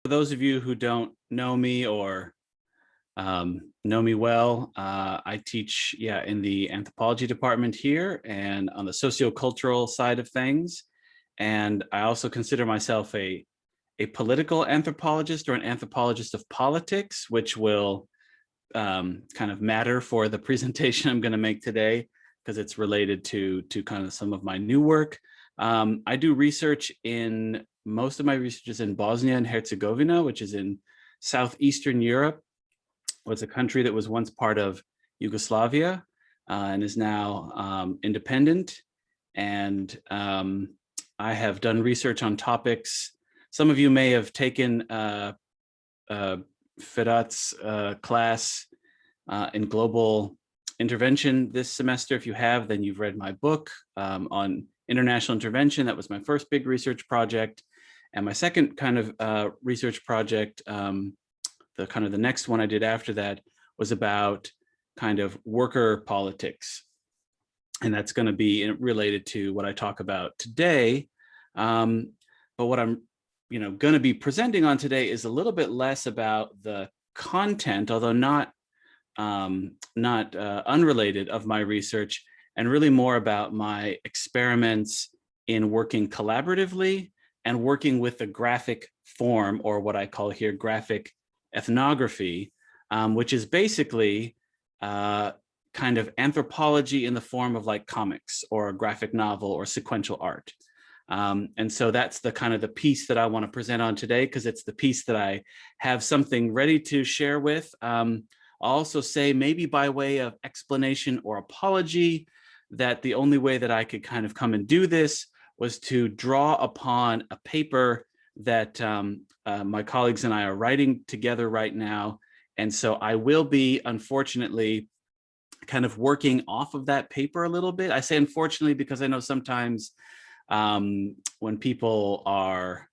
For those of you who don't know me or know me well, I teach, in the anthropology department here and on the socio-cultural side of things. And I also consider myself a political anthropologist or an anthropologist of politics, which will kind of matter for the presentation I'm going to make today because it's related to kind of some of my new work. I do research in, most of my research is in Bosnia and Herzegovina, which is in southeastern Europe. Was a country that was once part of Yugoslavia and is now independent. And I have done research on topics. Some of you may have taken Ferhat's class in global intervention this semester. If you have, then you've read my book on international intervention. That was my first big research project. And my second kind of research project, the next one I did after that, was about kind of worker politics. And that's going to be related to what I talk about today. But what I'm going to be presenting on today is a little bit less about the content, although not unrelated, of my research, and really more about my experiments in working collaboratively and working with the graphic form, or what I call here graphic ethnography, which is basically kind of anthropology in the form of like comics or a graphic novel or sequential art. And so that's the kind of the piece that I want to present on today, because it's the piece that I have something ready to share with. I'll also say, maybe by way of explanation or apology, that the only way that I could kind of come and do this was to draw upon a paper that my colleagues and I are writing together right now. And so I will be, unfortunately, kind of working off of that paper a little bit. I say unfortunately because I know sometimes when people are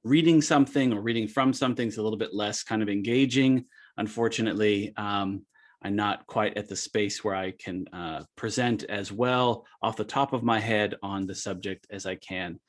reading something or reading from something, it's a little bit less kind of engaging. Unfortunately, I'm not quite at the space where I can present as well off the top of my head on the subject as I can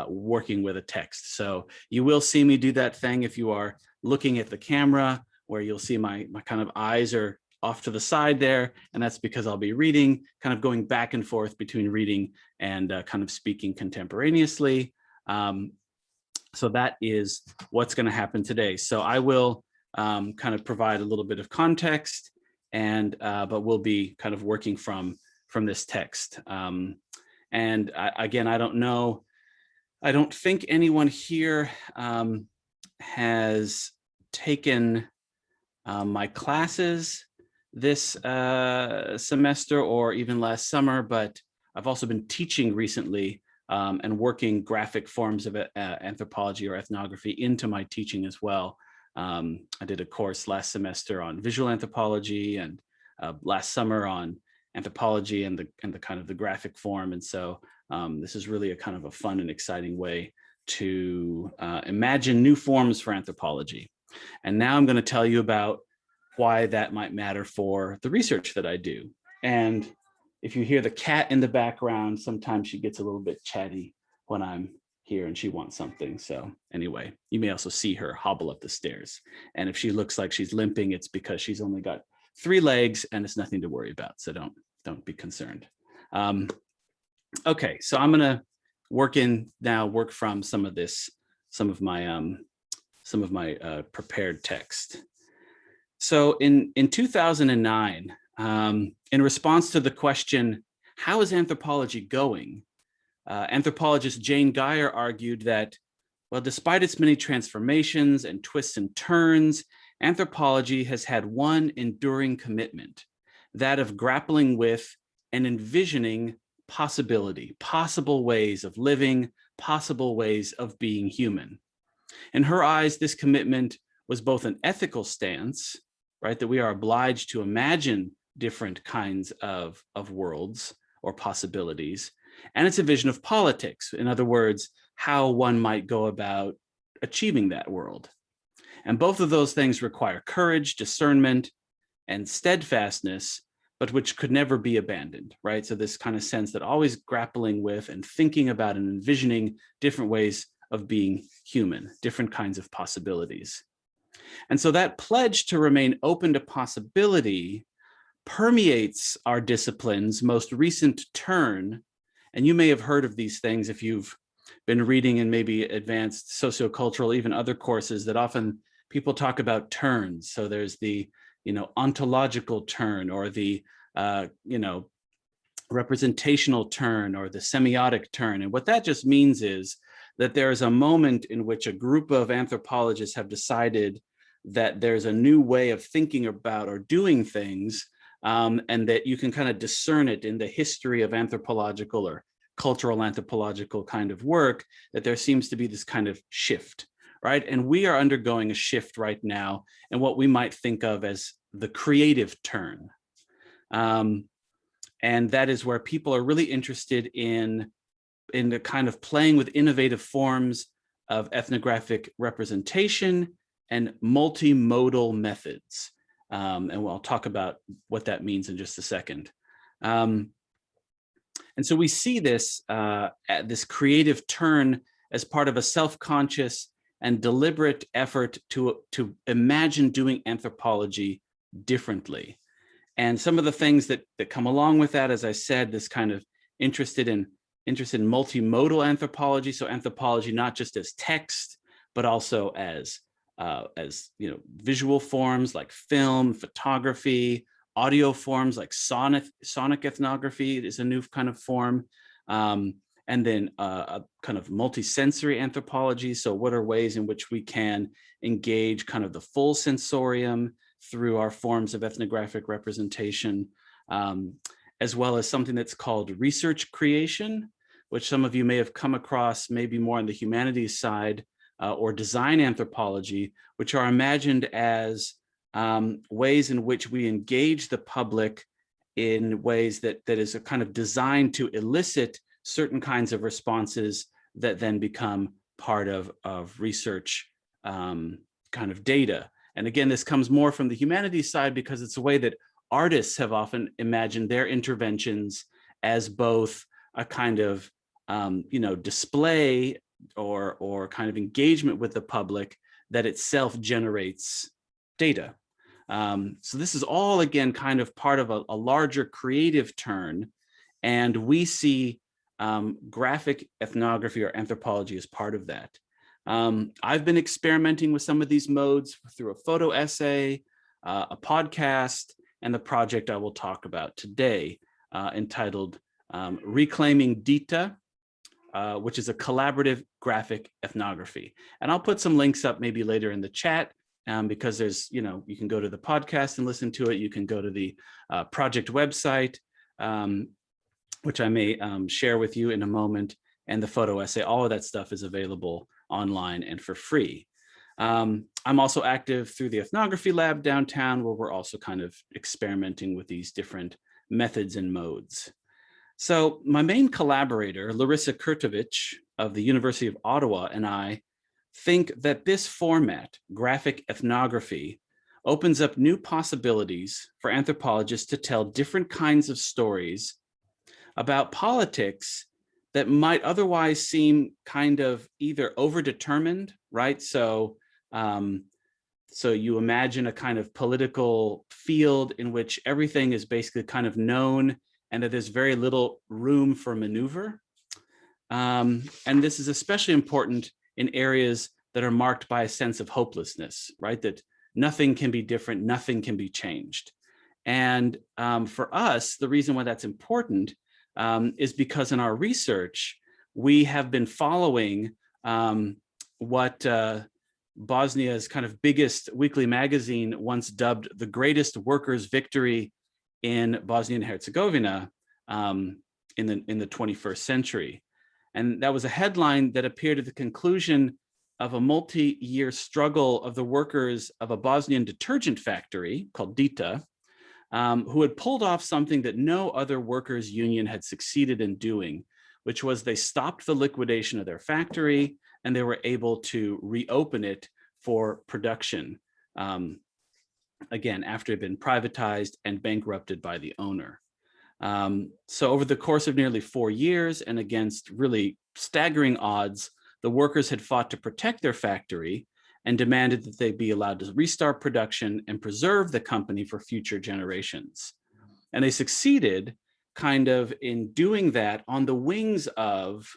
working with a text. So you will see me do that thing if you are looking at the camera, where you'll see my kind of eyes are off to the side there. And that's because I'll be reading, kind of going back and forth between reading and kind of speaking contemporaneously. So that is what's going to happen today. So I will kind of provide a little bit of context, and but we'll be kind of working from this text. And again, I don't know, I don't think anyone here has taken my classes this semester or even last summer, but I've also been teaching recently and working graphic forms of anthropology or ethnography into my teaching as well. I did a course last semester on visual anthropology, and last summer on anthropology and the kind of the graphic form. And so this is really a kind of a fun and exciting way to imagine new forms for anthropology. And now I'm going to tell you about why that might matter for the research that I do. And if you hear the cat in the background, sometimes she gets a little bit chatty when I'm here and she wants something. So anyway, you may also see her hobble up the stairs. And if she looks like she's limping, it's because she's only got 3 legs and it's nothing to worry about. So don't be concerned. Okay, so I'm gonna work from some of my prepared text. So in 2009, in response to the question, how is anthropology going? Anthropologist Jane Geyer argued that, well, despite its many transformations and twists and turns, anthropology has had one enduring commitment, that of grappling with and envisioning possibility, possible ways of living, possible ways of being human. In her eyes, this commitment was both an ethical stance, right, that we are obliged to imagine different kinds of worlds or possibilities, and it's a vision of politics. In other words, how one might go about achieving that world. And both of those things require courage, discernment, and steadfastness, but which could never be abandoned, right? So this kind of sense that always grappling with and thinking about and envisioning different ways of being human, different kinds of possibilities. And so that pledge to remain open to possibility permeates our discipline's most recent turn. And you may have heard of these things if you've been reading in maybe advanced socio-cultural, even other courses, that often people talk about turns. So there's the, ontological turn, or the, representational turn, or the semiotic turn. And what that just means is that there is a moment in which a group of anthropologists have decided that there's a new way of thinking about or doing things, and that you can kind of discern it in the history of anthropological or cultural anthropological kind of work, that there seems to be this kind of shift, right? And we are undergoing a shift right now in what we might think of as the creative turn. And that is where people are really interested in the kind of playing with innovative forms of ethnographic representation and multimodal methods. And I'll talk about what that means in just a second. And so we see this creative turn as part of a self-conscious and deliberate effort to imagine doing anthropology differently. And some of the things that come along with that, as I said, this kind of interested in multimodal anthropology. So anthropology not just as text, but also as visual forms like film, photography, audio forms like sonic ethnography is a new kind of form. And then a kind of multisensory anthropology. So what are ways in which we can engage kind of the full sensorium through our forms of ethnographic representation, as well as something that's called research creation, which some of you may have come across maybe more on the humanities side, or design anthropology, which are imagined as ways in which we engage the public in ways that is a kind of designed to elicit certain kinds of responses that then become part of research kind of data. And again, this comes more from the humanities side because it's a way that artists have often imagined their interventions as both a kind of display or kind of engagement with the public that itself generates data. So this is all, again, kind of part of a larger creative turn. And we see graphic ethnography or anthropology as part of that. I've been experimenting with some of these modes through a photo essay, a podcast, and the project I will talk about today, entitled Reclaiming Dita, which is a collaborative graphic ethnography. And I'll put some links up maybe later in the chat, because there's, you can go to the podcast and listen to it. You can go to the project website, which I may share with you in a moment, and the photo essay. All of that stuff is available online and for free. I'm also active through the ethnography lab downtown, where we're also kind of experimenting with these different methods and modes. So my main collaborator, Larissa Kurtovich of the University of Ottawa, and I think that this format, graphic ethnography, opens up new possibilities for anthropologists to tell different kinds of stories about politics that might otherwise seem kind of either overdetermined, right? So you imagine a kind of political field in which everything is basically kind of known and that there's very little room for maneuver. And this is especially important in areas that are marked by a sense of hopelessness, right? That nothing can be different, nothing can be changed. And for us, the reason why that's important is because in our research, we have been following what Bosnia's kind of biggest weekly magazine once dubbed the greatest workers' victory in Bosnia and Herzegovina in the 21st century. And that was a headline that appeared at the conclusion of a multi-year struggle of the workers of a Bosnian detergent factory called Dita, who had pulled off something that no other workers' union had succeeded in doing, which was they stopped the liquidation of their factory and they were able to reopen it for production, again, after it had been privatized and bankrupted by the owner. So over the course of nearly 4 years and against really staggering odds, the workers had fought to protect their factory and demanded that they be allowed to restart production and preserve the company for future generations. And they succeeded kind of in doing that on the wings of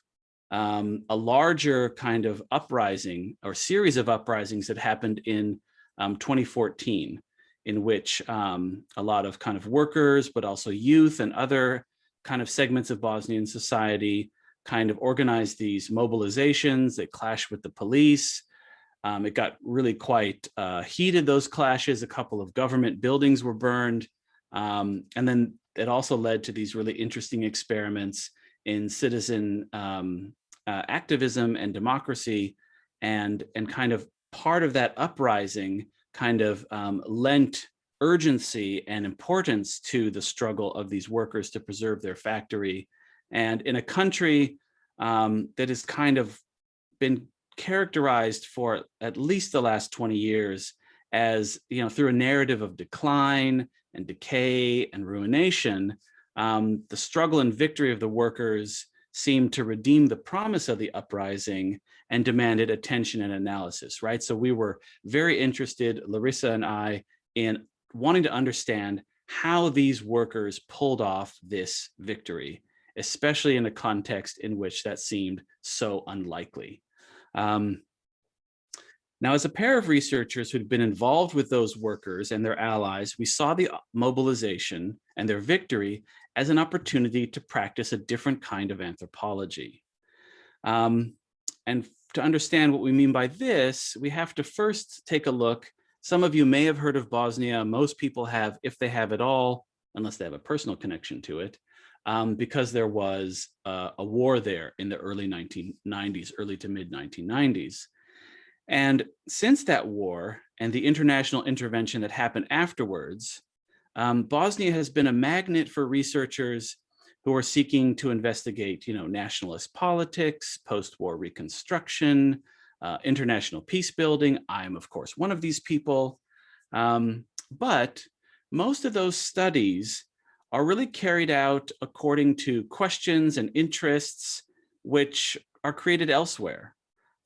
a larger kind of uprising or series of uprisings that happened in 2014, in which a lot of kind of workers, but also youth and other kind of segments of Bosnian society kind of organized these mobilizations that clashed with the police. It got really quite heated, those clashes. A couple of government buildings were burned. And then it also led to these really interesting experiments in citizen activism and democracy. And kind of part of that uprising kind of lent urgency and importance to the struggle of these workers to preserve their factory. And in a country that has kind of been characterized for at least the last 20 years as, you know, through a narrative of decline and decay and ruination, the struggle and victory of the workers seemed to redeem the promise of the uprising and demanded attention and analysis, right? So we were very interested, Larissa and I, in wanting to understand how these workers pulled off this victory, especially in a context in which that seemed so unlikely. Now, as a pair of researchers who'd been involved with those workers and their allies, we saw the mobilization and their victory as an opportunity to practice a different kind of anthropology. And to understand what we mean by this, we have to first take a look. Some of you may have heard of Bosnia. Most people have, if they have at all, unless they have a personal connection to it, because there was a war there in the early 1990s, early to mid 1990s. And since that war and the international intervention that happened afterwards, Bosnia has been a magnet for researchers who are seeking to investigate, you know, nationalist politics, post-war reconstruction, international peace building. I am, of course, one of these people. But most of those studies are really carried out according to questions and interests which are created elsewhere.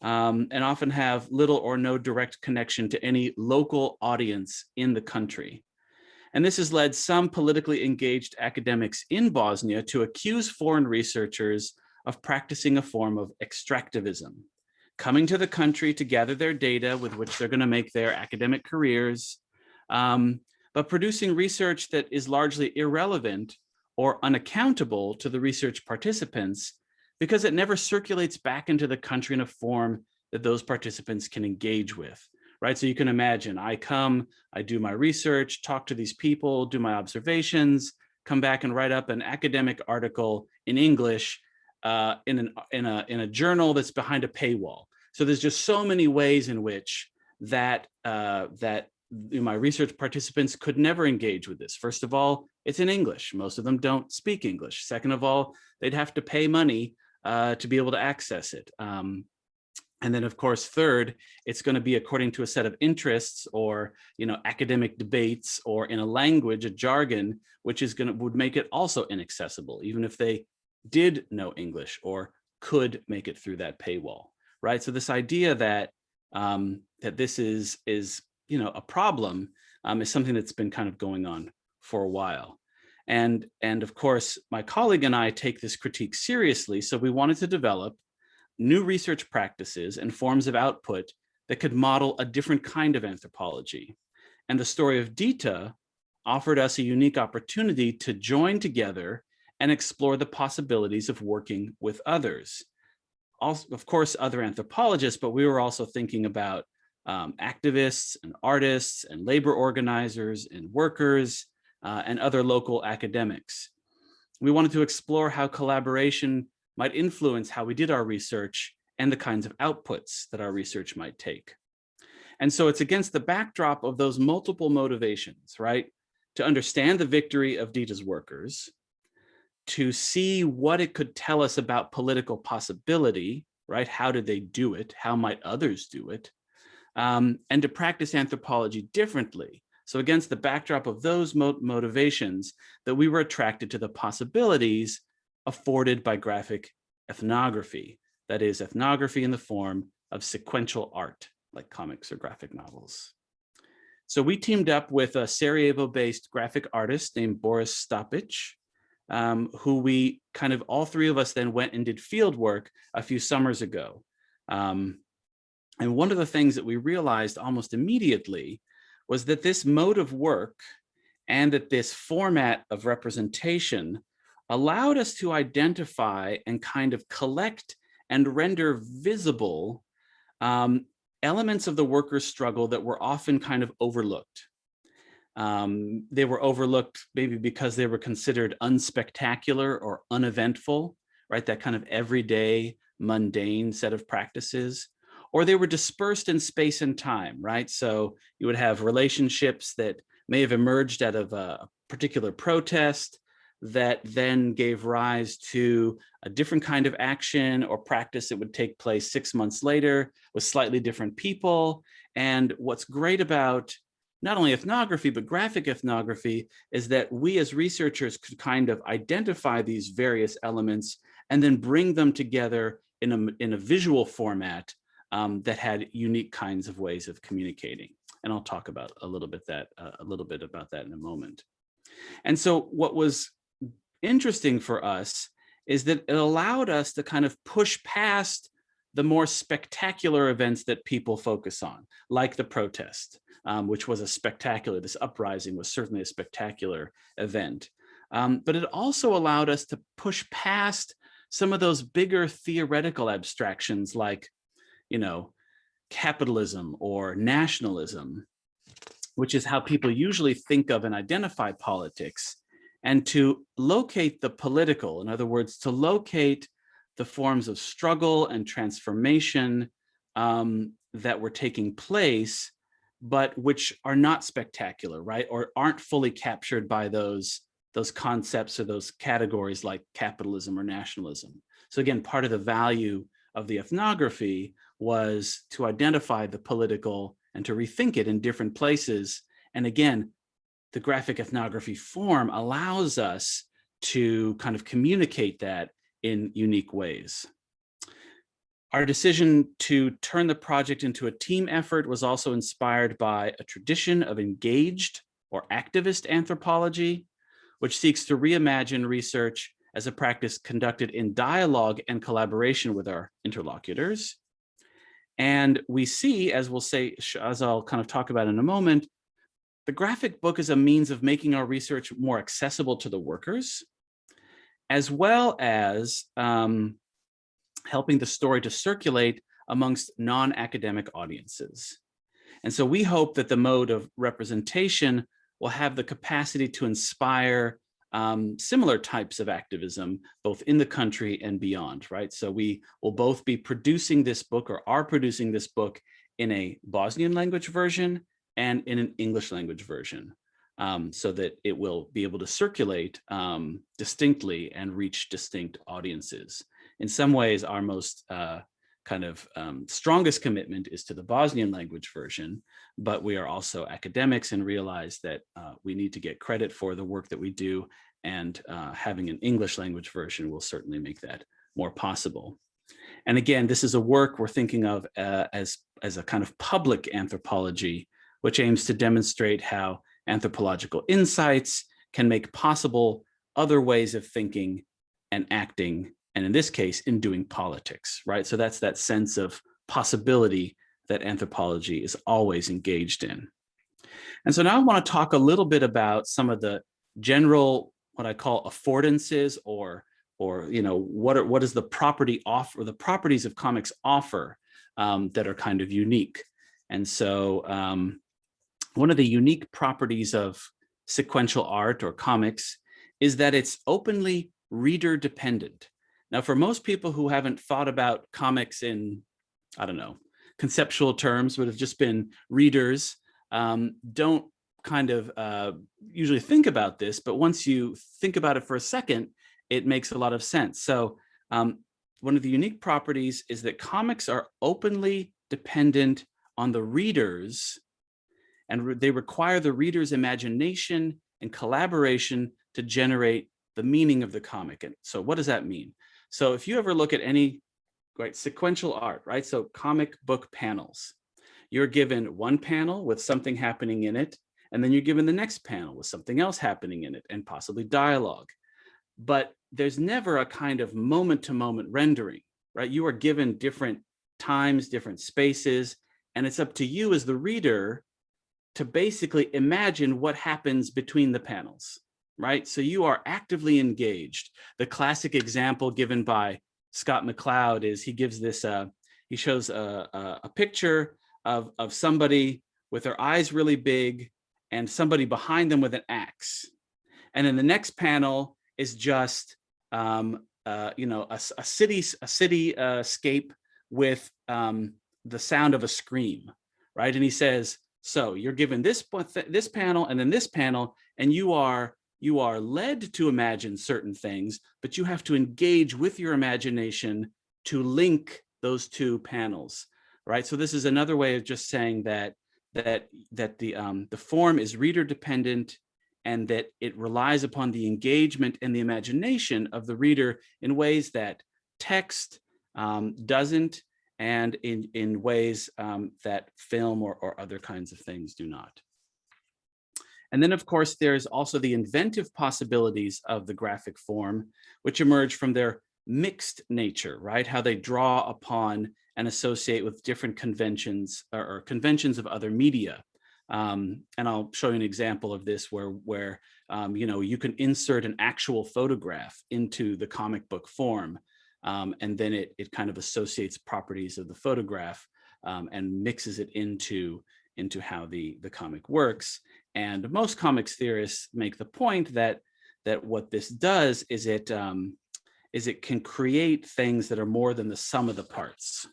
And often have little or no direct connection to any local audience in the country. And this has led some politically engaged academics in Bosnia to accuse foreign researchers of practicing a form of extractivism, coming to the country to gather their data with which they're going to make their academic careers, but producing research that is largely irrelevant or unaccountable to the research participants, because it never circulates back into the country in a form that those participants can engage with, right? So you can imagine, I come, I do my research, talk to these people, do my observations, come back and write up an academic article in English in a journal that's behind a paywall. So there's just so many ways in which that my research participants could never engage with this. First of all, it's in English. Most of them don't speak English. Second of all, they'd have to pay money to be able to access it. And then, of course, third, it's going to be according to a set of interests or, you know, academic debates or in a language, a jargon, which would make it also inaccessible, even if they did know English or could make it through that paywall, right? So this idea that that this is you know, a problem is something that's been kind of going on for a while. And of course, my colleague and I take this critique seriously. So we wanted to develop new research practices and forms of output that could model a different kind of anthropology. And the story of Dita offered us a unique opportunity to join together and explore the possibilities of working with others. Also, of course, other anthropologists, but we were also thinking about activists and artists and labor organizers and workers and other local academics. We wanted to explore how collaboration might influence how we did our research and the kinds of outputs that our research might take. And so it's against the backdrop of those multiple motivations, right? To understand the victory of Dita's workers, to see what it could tell us about political possibility, right? How did they do it? How might others do it? And to practice anthropology differently. So against the backdrop of those motivations, that we were attracted to the possibilities afforded by graphic ethnography, that is ethnography in the form of sequential art, like comics or graphic novels. So we teamed up with a Sarajevo-based graphic artist named Boris Stopic, who we kind of, all three of us then went and did field work a few summers ago. And one of the things that we realized almost immediately was that this mode of work and that this format of representation allowed us to identify and kind of collect and render visible elements of the workers' struggle that were often kind of overlooked. They were overlooked maybe because they were considered unspectacular or uneventful, right? That kind of everyday, mundane set of practices. Or they were dispersed in space and time, right? So you would have relationships that may have emerged out of a particular protest that then gave rise to a different kind of action or practice that would take place 6 months later with slightly different people. And what's great about not only ethnography, but graphic ethnography is that we as researchers could kind of identify these various elements and then bring them together in a visual format that had unique kinds of ways of communicating. And I'll talk about a little bit about that in a moment. And so what was interesting for us is that it allowed us to kind of push past the more spectacular events that people focus on, like the protest, which was this uprising was certainly a spectacular event. But it also allowed us to push past some of those bigger theoretical abstractions like, capitalism or nationalism, which is how people usually think of and identify politics, and to locate the political, in other words, to locate the forms of struggle and transformation that were taking place, but which are not spectacular, right? Or aren't fully captured by those concepts or those categories like capitalism or nationalism. So again, part of the value of the ethnography was to identify the political and to rethink it in different places. And again, the graphic ethnography form allows us to kind of communicate that in unique ways. Our decision to turn the project into a team effort was also inspired by a tradition of engaged or activist anthropology, which seeks to reimagine research as a practice conducted in dialogue and collaboration with our interlocutors. And we see, as I'll kind of talk about in a moment, the graphic book is a means of making our research more accessible to the workers, as well as helping the story to circulate amongst non-academic audiences. And so we hope that the mode of representation will have the capacity to inspire similar types of activism, both in the country and beyond, right? So we will both be producing this book or are producing this book in a Bosnian language version and in an English language version, so that it will be able to circulate distinctly and reach distinct audiences. In some ways, our most strongest commitment is to the Bosnian language version, but we are also academics and realize that we need to get credit for the work that we do, and having an English language version will certainly make that more possible. And again, this is a work we're thinking of as a kind of public anthropology, which aims to demonstrate how anthropological insights can make possible other ways of thinking and acting, and in this case, in doing politics, right? So that's that sense of possibility that anthropology is always engaged in. And so now I want to talk a little bit about some of the general, what I call affordances, or what is the property offer, the properties of comics offer that are kind of unique. And so one of the unique properties of sequential art or comics is that it's openly reader dependent. Now, for most people who haven't thought about comics in, conceptual terms, but have just been readers, don't kind of usually think about this, but once you think about it for a second, it makes a lot of sense. So one of the unique properties is that comics are openly dependent on the readers, and they require the reader's imagination and collaboration to generate the meaning of the comic. And so what does that mean? So if you ever look at any right? Sequential art, right? So comic book panels. You're given one panel with something happening in it, and then you're given the next panel with something else happening in it and possibly dialogue. But there's never a kind of moment-to-moment rendering, right? You are given different times, different spaces, and it's up to you as the reader to basically imagine what happens between the panels, right? So you are actively engaged. The classic example given by Scott McCloud is he gives this, he shows a picture of somebody with their eyes really big and somebody behind them with an axe. And then the next panel is just a cityscape with the sound of a scream, right? And he says, so you're given this panel and then this panel, and you are led to imagine certain things, but you have to engage with your imagination to link those two panels, right? So this is another way of just saying that the form is reader dependent, and that it relies upon the engagement and the imagination of the reader in ways that text doesn't, and in ways that film or other kinds of things do not. And then, of course, there's also the inventive possibilities of the graphic form, which emerge from their mixed nature, right? How they draw upon and associate with different conventions or conventions of other media. And I'll show you an example of this where you can insert an actual photograph into the comic book form, and then it kind of associates properties of the photograph and mixes it into how the comic works. And most comics theorists make the point that what this does is it can create things that are more than the sum of the parts,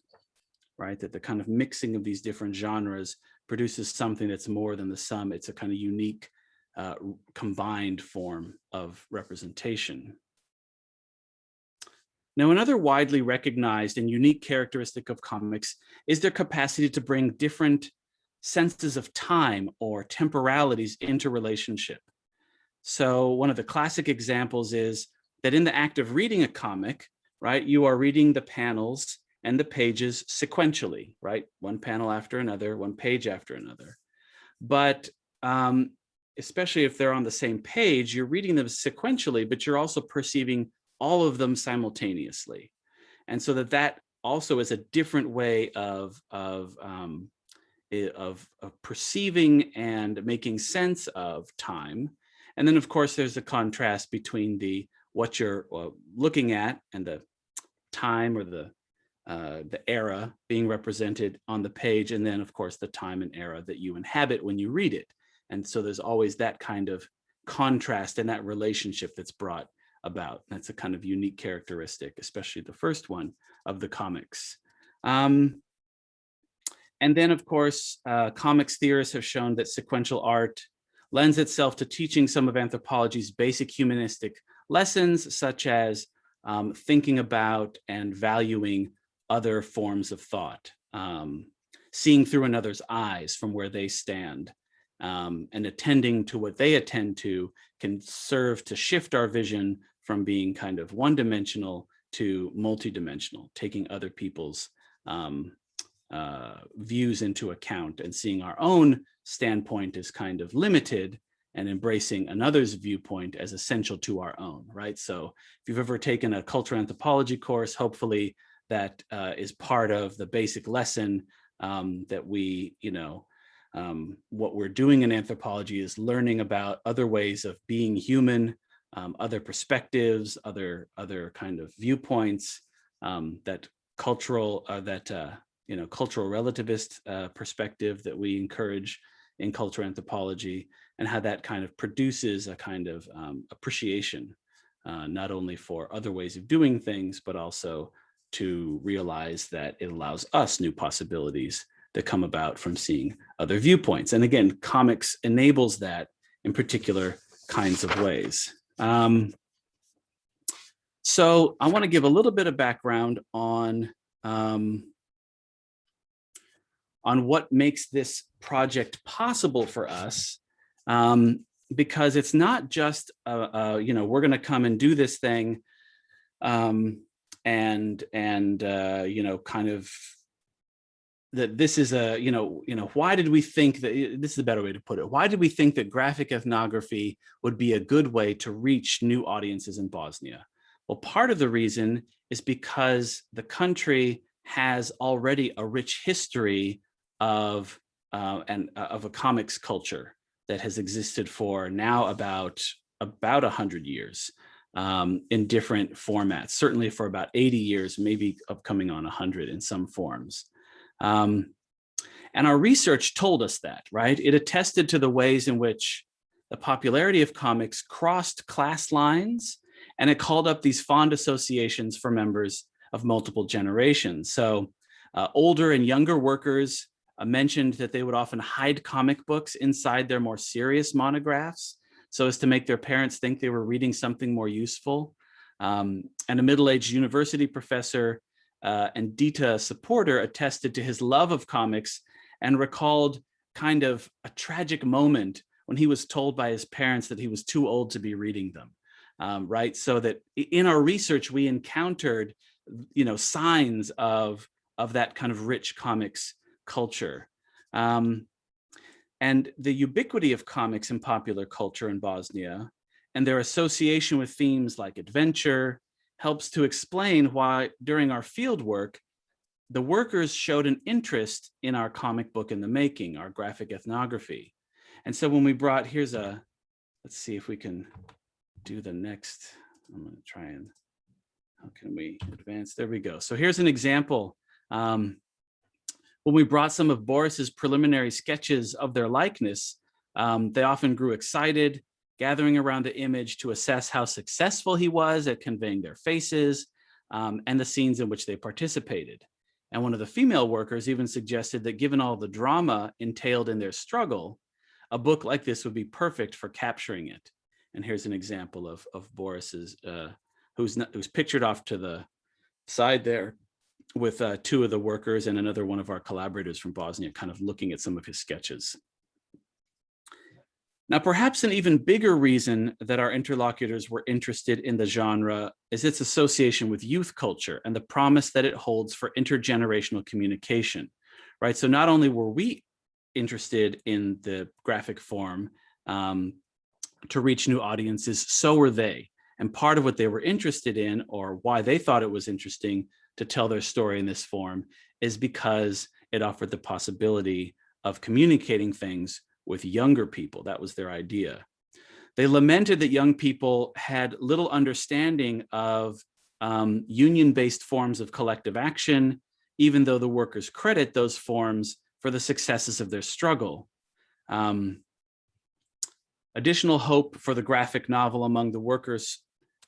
right? That the kind of mixing of these different genres produces something that's more than the sum. It's a kind of unique combined form of representation. Now, another widely recognized and unique characteristic of comics is their capacity to bring different senses of time or temporalities into relationship. So one of the classic examples is that in the act of reading a comic, right, you are reading the panels and the pages sequentially, right? One panel after another, one page after another. But especially if they're on the same page, you're reading them sequentially, but you're also perceiving all of them simultaneously. And so that also is a different way of perceiving and making sense of time. And then, of course, there's a contrast between what you're looking at and the time or the era being represented on the page, and then, of course, the time and era that you inhabit when you read it. And so there's always that kind of contrast and that relationship that's brought about. That's a kind of unique characteristic, especially the first one of the comics. And then, of course, comics theorists have shown that sequential art lends itself to teaching some of anthropology's basic humanistic lessons, such as thinking about and valuing other forms of thought, seeing through another's eyes from where they stand, and attending to what they attend to can serve to shift our vision from being kind of one-dimensional to multidimensional, taking other people's views into account and seeing our own standpoint as kind of limited and embracing another's viewpoint as essential to our own, right? So if you've ever taken a cultural anthropology course, hopefully that is part of the basic lesson that we, what we're doing in anthropology is learning about other ways of being human, other perspectives, other kind of viewpoints, that cultural relativist perspective that we encourage in cultural anthropology, and how that kind of produces a kind of appreciation, not only for other ways of doing things, but also to realize that it allows us new possibilities that come about from seeing other viewpoints. And again, comics enables that in particular kinds of ways. So I want to give a little bit of background on what makes this project possible for us, because it's not just we're going to come and do this thing you know, kind of that this is a, why did we think that, this is a better way to put it, why did we think that graphic ethnography would be a good way to reach new audiences in Bosnia? Well, part of the reason is because the country has already a rich history of of a comics culture that has existed for now about 100 years, in different formats, certainly for about 80 years, maybe upcoming on 100 in some forms. And our research told us that, right? It attested to the ways in which the popularity of comics crossed class lines, and it called up these fond associations for members of multiple generations. So older and younger workers mentioned that they would often hide comic books inside their more serious monographs so as to make their parents think they were reading something more useful. And a middle-aged university professor and Dita supporter attested to his love of comics and recalled kind of a tragic moment when he was told by his parents that he was too old to be reading them, right? So that in our research, we encountered, signs of that kind of rich comics culture. And the ubiquity of comics in popular culture in Bosnia and their association with themes like adventure helps to explain why during our field work, the workers showed an interest in our comic book in the making, our graphic ethnography. And so when we brought, let's see if we can do the next, I'm gonna try and, how can we advance? There we go. So here's an example. When we brought some of Boris's preliminary sketches of their likeness, they often grew excited, gathering around the image to assess how successful he was at conveying their faces and the scenes in which they participated. And one of the female workers even suggested that given all the drama entailed in their struggle, a book like this would be perfect for capturing it. And here's an example of Boris's, who's pictured off to the side there with two of the workers and another one of our collaborators from Bosnia, kind of looking at some of his sketches. Now, perhaps an even bigger reason that our interlocutors were interested in the genre is its association with youth culture and the promise that it holds for intergenerational communication, right? So not only were we interested in the graphic form to reach new audiences, so were they. And part of what they were interested in, or why they thought it was interesting to tell their story in this form, is because it offered the possibility of communicating things with younger people. That was their idea. They lamented that young people had little understanding of union-based forms of collective action, even though the workers credit those forms for the successes of their struggle. Additional hope for the graphic novel among the workers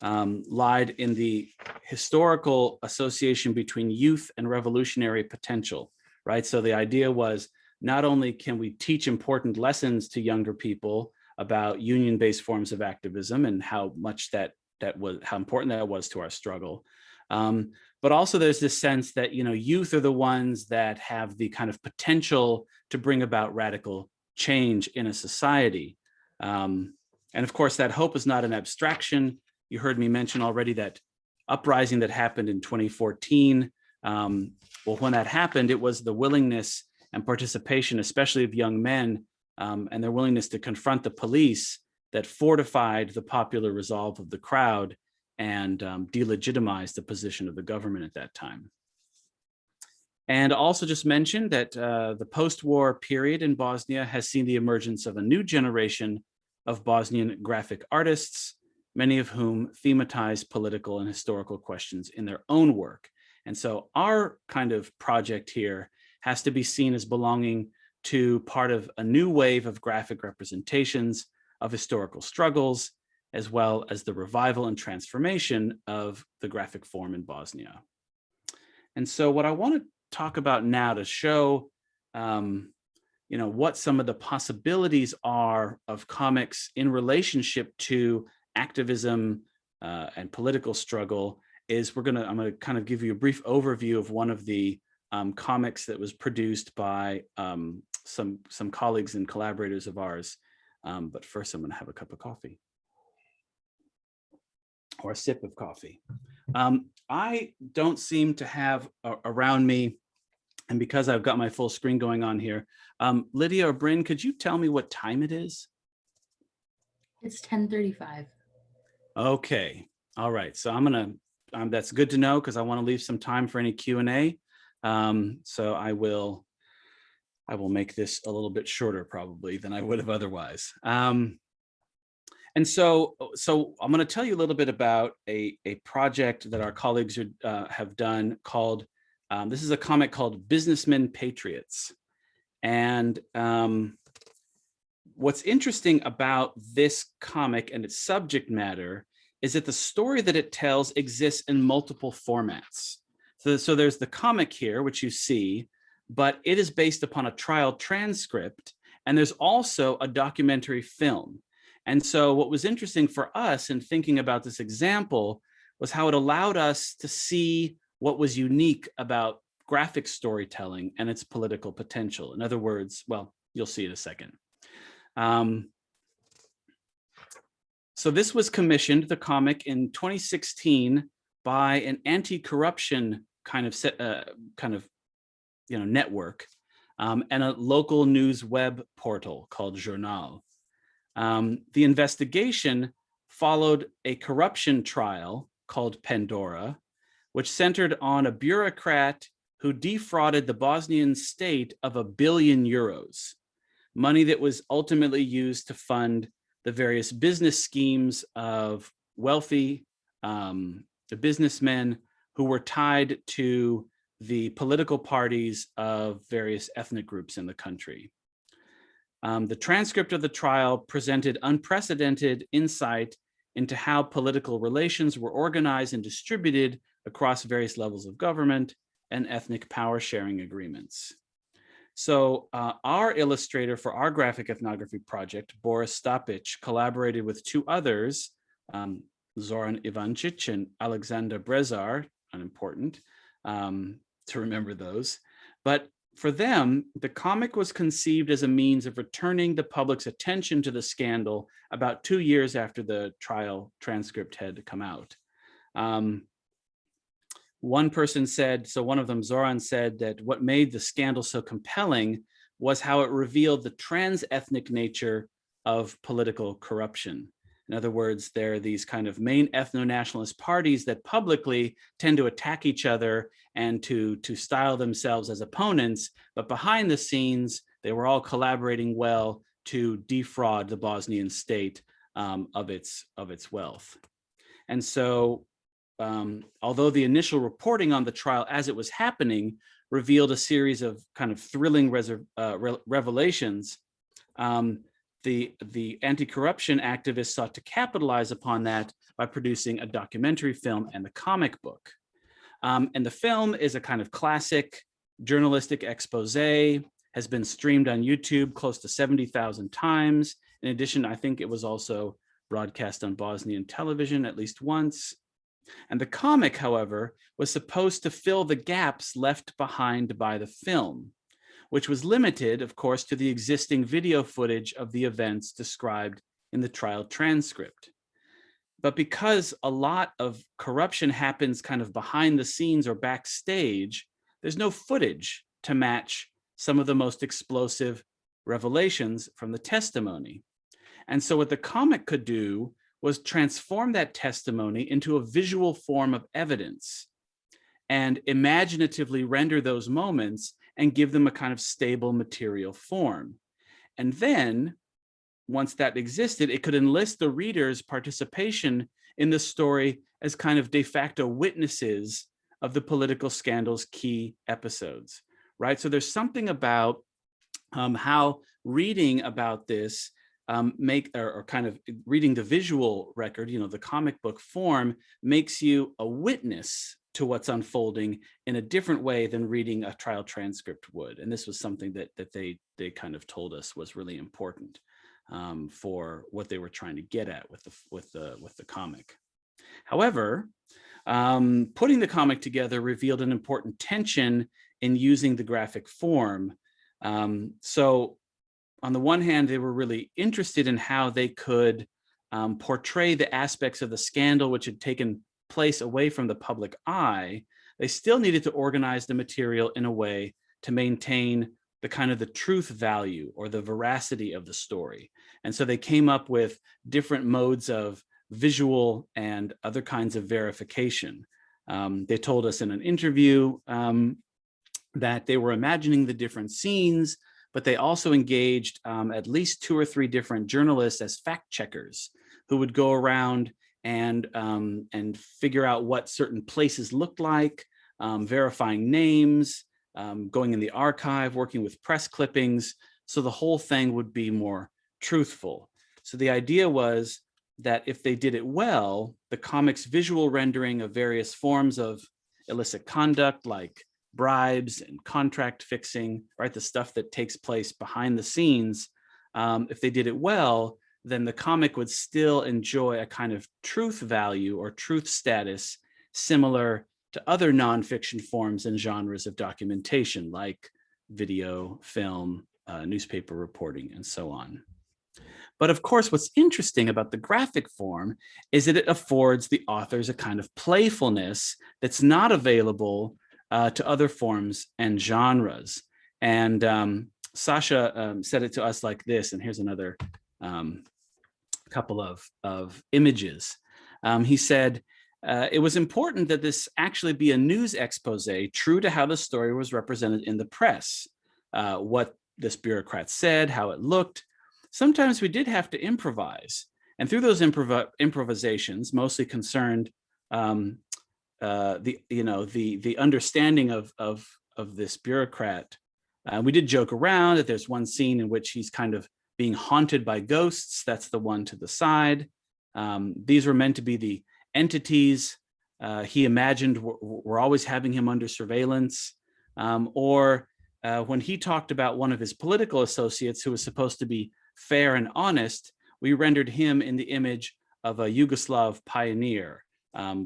lied in the historical association between youth and revolutionary potential, right? So the idea was, not only can we teach important lessons to younger people about union-based forms of activism and how much how important that was to our struggle, but also there's this sense that, youth are the ones that have the kind of potential to bring about radical change in a society. And of course, that hope is not an abstraction. You heard me mention already that uprising that happened in 2014. Well, when that happened, it was the willingness and participation, especially of young men, and their willingness to confront the police that fortified the popular resolve of the crowd and delegitimized the position of the government at that time. And also just mention that the post-war period in Bosnia has seen the emergence of a new generation of Bosnian graphic artists, many of whom thematize political and historical questions in their own work. And so our kind of project here has to be seen as belonging to part of a new wave of graphic representations of historical struggles, as well as the revival and transformation of the graphic form in Bosnia. And so what I want to talk about now to show what some of the possibilities are of comics in relationship to activism and political struggle is I'm gonna kind of give you a brief overview of one of the comics that was produced by some colleagues and collaborators of ours. But first I'm gonna have a cup of coffee or a sip of coffee. I don't seem to have around me, and because I've got my full screen going on here, Lydia or Bryn, could you tell me what time it is? It's 10:35. Okay. All right. So I'm gonna. That's good to know because I want to leave some time for any Q&A. So I will make this a little bit shorter probably than I would have otherwise. And so I'm going to tell you a little bit about a project that our colleagues have done called. This is a comic called Businessmen Patriots, and what's interesting about this comic and its subject matter is that the story that it tells exists in multiple formats. So there's the comic here, which you see, but it is based upon a trial transcript, and there's also a documentary film. And so what was interesting for us in thinking about this example was how it allowed us to see what was unique about graphic storytelling and its political potential. In other words, well, you'll see in a second. So this was commissioned, the comic, in 2016 by an anti-corruption kind of network, and a local news web portal called Journal. The investigation followed a corruption trial called Pandora, which centered on a bureaucrat who defrauded the Bosnian state of €1 billion, money that was ultimately used to fund the various business schemes of wealthy businessmen who were tied to the political parties of various ethnic groups in the country. The transcript of the trial presented unprecedented insight into how political relations were organized and distributed across various levels of government and ethnic power sharing agreements. So our illustrator for our graphic ethnography project, Boris Stapic, collaborated with two others, Zoran Ivancic and Alexander Brezar, unimportant to remember those. But for them, the comic was conceived as a means of returning the public's attention to the scandal about 2 years after the trial transcript had come out. One person said, so one of them, Zoran, said that what made the scandal so compelling was how it revealed the trans-ethnic nature of political corruption. In other words, there are these kind of main ethno-nationalist parties that publicly tend to attack each other and to style themselves as opponents, but behind the scenes, they were all collaborating well to defraud the Bosnian state of its wealth. And so, although the initial reporting on the trial as it was happening revealed a series of kind of thrilling revelations, the anti-corruption activists sought to capitalize upon that by producing a documentary film and the comic book. And the film is a kind of classic journalistic expose, has been streamed on YouTube close to 70,000 times. In addition, I think it was also broadcast on Bosnian television at least once. And the comic, however, was supposed to fill the gaps left behind by the film, which was limited, of course, to the existing video footage of the events described in the trial transcript. But because a lot of corruption happens kind of behind the scenes or backstage, there's no footage to match some of the most explosive revelations from the testimony. And so what the comic could do was transform that testimony into a visual form of evidence and imaginatively render those moments and give them a kind of stable material form. And then, once that existed, it could enlist the reader's participation in the story as kind of de facto witnesses of the political scandal's key episodes, right? So there's something about how reading about this or kind of reading the visual record, the comic book form, makes you a witness to what's unfolding in a different way than reading a trial transcript would. And this was something that they kind of told us was really important for what they were trying to get at with the comic. However, putting the comic together revealed an important tension in using the graphic form. So on the one hand, they were really interested in how they could portray the aspects of the scandal which had taken place away from the public eye, they still needed to organize the material in a way to maintain the kind of the truth value or the veracity of the story. And so they came up with different modes of visual and other kinds of verification. They told us in an interview that they were imagining the different scenes, but they also engaged at least 2 or 3 different journalists as fact checkers who would go around and figure out what certain places looked like, verifying names, going in the archive, working with press clippings. So the whole thing would be more truthful. So the idea was that if they did it well, the comic's visual rendering of various forms of illicit conduct like bribes and contract fixing, right, the stuff that takes place behind the scenes, if they did it well, then the comic would still enjoy a kind of truth value or truth status similar to other nonfiction forms and genres of documentation like video, film, newspaper reporting, and so on. But of course, what's interesting about the graphic form is that it affords the authors a kind of playfulness that's not available to other forms and genres. And Sasha said it to us like this, and here's another couple of images. He said, it was important that this actually be a news expose, true to how the story was represented in the press, what this bureaucrat said, how it looked. Sometimes we did have to improvise. And through those improvisations, mostly concerned the understanding of this bureaucrat, we did joke around that there's one scene in which he's kind of being haunted by ghosts. That's the one to the side. These were meant to be the entities he imagined were always having him under surveillance. Or when he talked about one of his political associates who was supposed to be fair and honest, we rendered him in the image of a Yugoslav pioneer,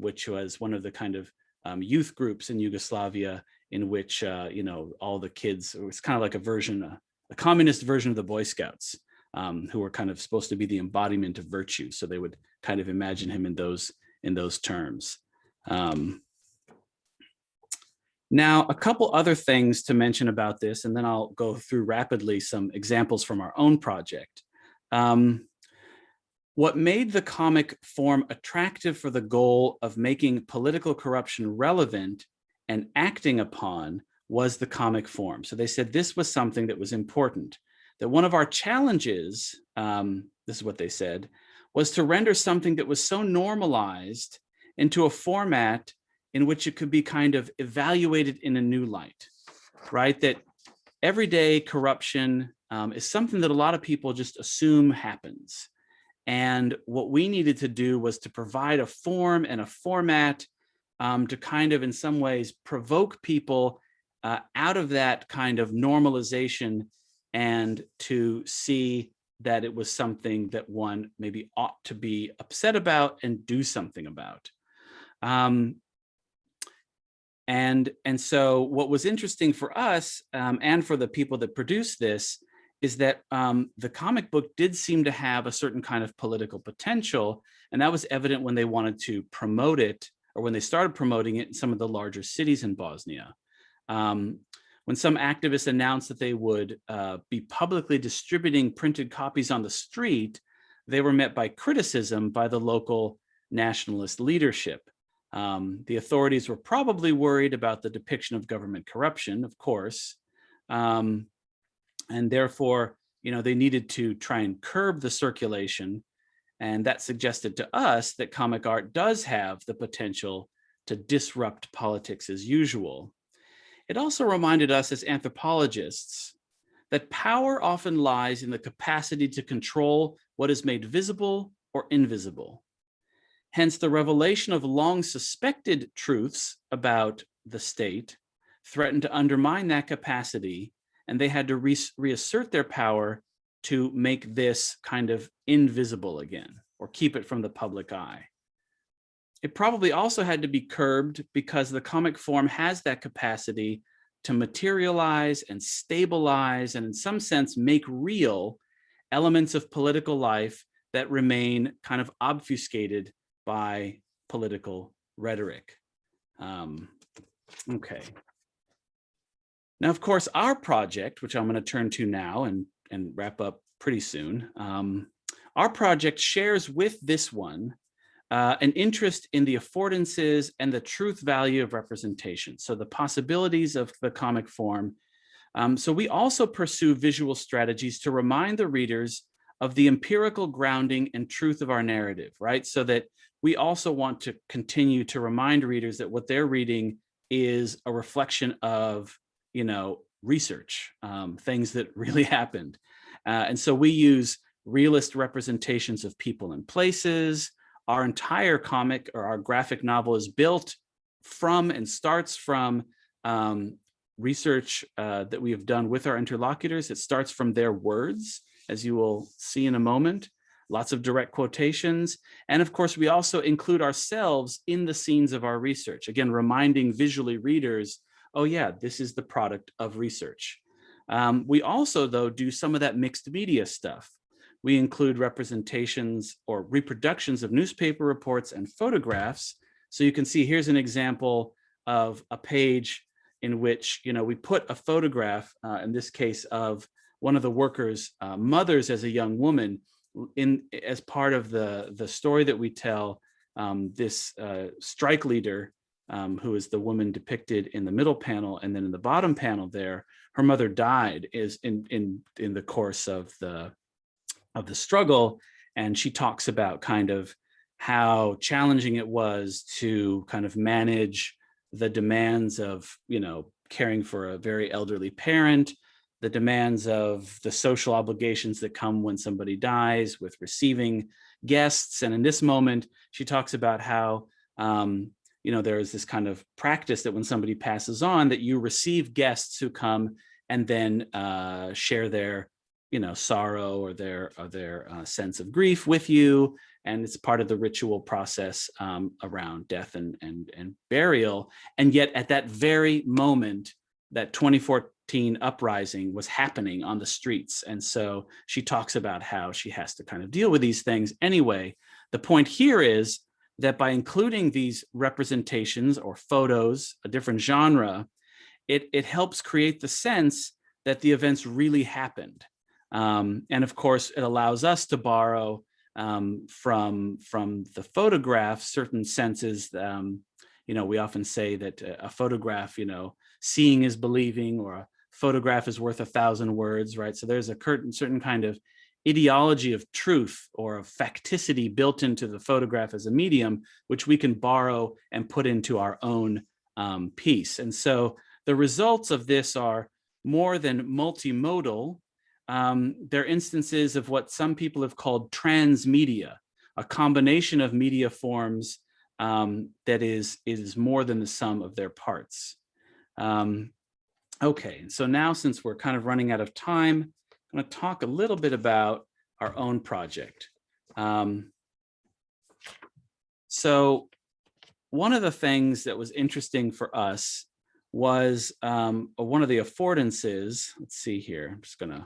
which was one of the kind of youth groups in Yugoslavia in which, all the kids, it was kind of like a communist version of the Boy Scouts, who were kind of supposed to be the embodiment of virtue. So they would kind of imagine him in those terms. Now, a couple other things to mention about this, and then I'll go through rapidly some examples from our own project. What made the comic form attractive for the goal of making political corruption relevant and acting upon was the comic form. So they said this was something that was important, that one of our challenges, this is what they said, was to render something that was so normalized into a format in which it could be kind of evaluated in a new light, right? That everyday corruption is something that a lot of people just assume happens. And what we needed to do was to provide a form and a format to kind of, in some ways, provoke people out of that kind of normalization and to see that it was something that one maybe ought to be upset about and do something about. And so what was interesting for us and for the people that produced this is that the comic book did seem to have a certain kind of political potential, and that was evident when they wanted to promote it, or when they started promoting it in some of the larger cities in Bosnia. When some activists announced that they would be publicly distributing printed copies on the street, they were met by criticism by the local nationalist leadership. The authorities were probably worried about the depiction of government corruption, of course, and therefore, they needed to try and curb the circulation. And that suggested to us that comic art does have the potential to disrupt politics as usual. It also reminded us as anthropologists that power often lies in the capacity to control what is made visible or invisible. Hence, the revelation of long suspected truths about the state threatened to undermine that capacity, and they had to reassert their power to make this kind of invisible again, or keep it from the public eye. It probably also had to be curbed because the comic form has that capacity to materialize and stabilize, and in some sense make real elements of political life that remain kind of obfuscated by political rhetoric. Okay. Now, of course, our project, which I'm going to turn to now and wrap up pretty soon, our project shares with this one an interest in the affordances and the truth value of representation, so the possibilities of the comic form. So we also pursue visual strategies to remind the readers of the empirical grounding and truth of our narrative, right? So that we also want to continue to remind readers that what they're reading is a reflection of, you know, research, things that really happened. And so we use realist representations of people and places. Our entire comic or our graphic novel is built from and starts from research that we have done with our interlocutors. It starts from their words, as you will see in a moment, lots of direct quotations. And of course, we also include ourselves in the scenes of our research, again, reminding visually readers, oh yeah, this is the product of research. We also, though, do some of that mixed media stuff. We include representations or reproductions of newspaper reports and photographs. So you can see here's an example of a page in which, you know, we put a photograph, in this case, of one of the workers' mothers as a young woman as part of the story that we tell. This strike leader, who is the woman depicted in the middle panel, and then in the bottom panel there, her mother died is in the course of the struggle, and she talks about kind of how challenging it was to kind of manage the demands of, you know, caring for a very elderly parent, the demands of the social obligations that come when somebody dies, with receiving guests. And in this moment, she talks about how, you know, there is this kind of practice that when somebody passes on, that you receive guests who come and then share their, you know, sorrow or their sense of grief with you. And it's part of the ritual process around death and burial. And yet at that very moment, that 2014 uprising was happening on the streets. And so she talks about how she has to kind of deal with these things. Anyway, the point here is that by including these representations or photos, a different genre, it helps create the sense that the events really happened. And of course, it allows us to borrow from the photograph certain senses. You know, we often say that a photograph, you know, seeing is believing, or a photograph is worth 1,000 words, right? So there's a certain kind of ideology of truth or of facticity built into the photograph as a medium, which we can borrow and put into our own piece. And so the results of this are more than multimodal. They're instances of what some people have called transmedia, a combination of media forms that is more than the sum of their parts. Okay, so now, since we're kind of running out of time, I'm going to talk a little bit about our own project. So one of the things that was interesting for us was one of the affordances. Let's see here. I'm just going to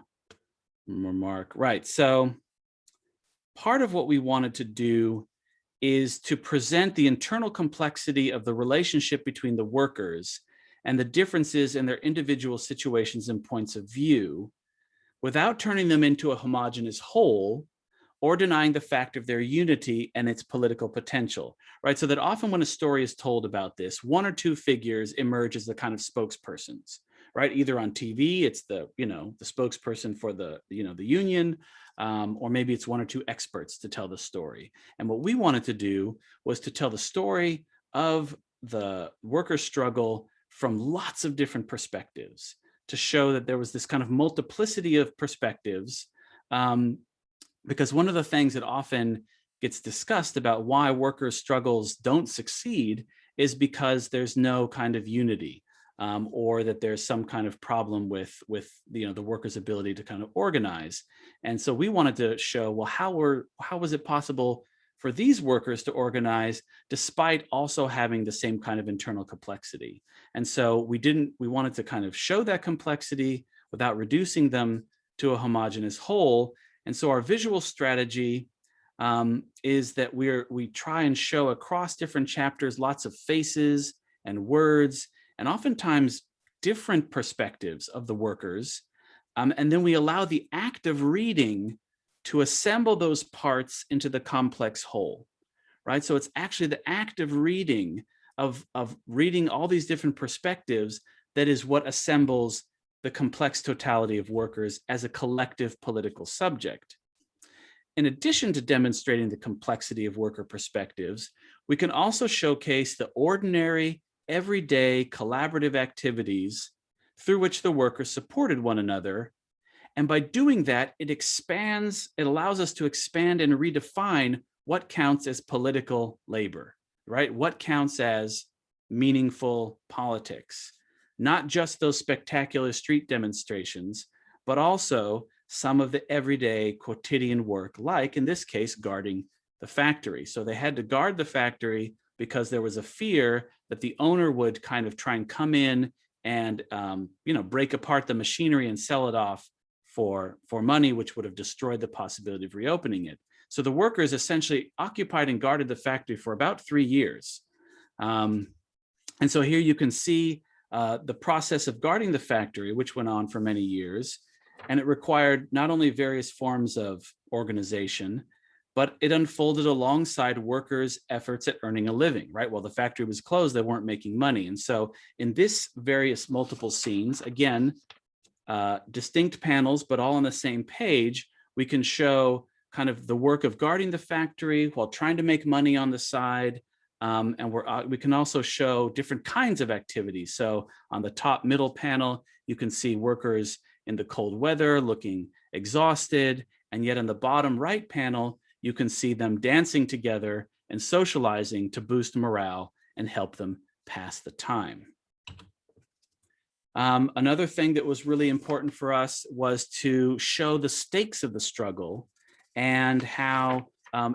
remark. Right. So part of what we wanted to do is to present the internal complexity of the relationship between the workers and the differences in their individual situations and points of view, without turning them into a homogeneous whole or denying the fact of their unity and its political potential, right? So that often when a story is told about this, one or two figures emerge as the kind of spokespersons, right? Either on TV, it's the, you know, the spokesperson for the, you know, the union, or maybe it's one or two experts to tell the story. And what we wanted to do was to tell the story of the worker struggle from lots of different perspectives, to show that there was this kind of multiplicity of perspectives. Because one of the things that often gets discussed about why workers' struggles don't succeed is because there's no kind of unity, or that there's some kind of problem with you know, the workers' ability to kind of organize. And so we wanted to show, well, how was it possible for these workers to organize despite also having the same kind of internal complexity? And so we wanted to kind of show that complexity without reducing them to a homogeneous whole. And so our visual strategy is that we try and show across different chapters lots of faces and words, and oftentimes different perspectives of the workers. And then we allow the act of reading to assemble those parts into the complex whole, right? So it's actually the act of reading, of reading all these different perspectives, that is what assembles the complex totality of workers as a collective political subject. In addition to demonstrating the complexity of worker perspectives, we can also showcase the ordinary, everyday collaborative activities through which the workers supported one another. And by doing that, it allows us to expand and redefine what counts as political labor, right? What counts as meaningful politics? Not just those spectacular street demonstrations, but also some of the everyday quotidian work, like in this case, guarding the factory. So they had to guard the factory because there was a fear that the owner would kind of try and come in and break apart the machinery and sell it off for money, which would have destroyed the possibility of reopening it. So the workers essentially occupied and guarded the factory for about 3 years. And so here you can see the process of guarding the factory, which went on for many years. And it required not only various forms of organization, but it unfolded alongside workers' efforts at earning a living, right? While the factory was closed, they weren't making money. And so in this various multiple scenes, again, distinct panels, but all on the same page, we can show kind of the work of guarding the factory while trying to make money on the side. And we can also show different kinds of activities. So on the top middle panel, you can see workers in the cold weather looking exhausted. And yet in the bottom right panel, you can see them dancing together and socializing to boost morale and help them pass the time. Another thing that was really important for us was to show the stakes of the struggle and how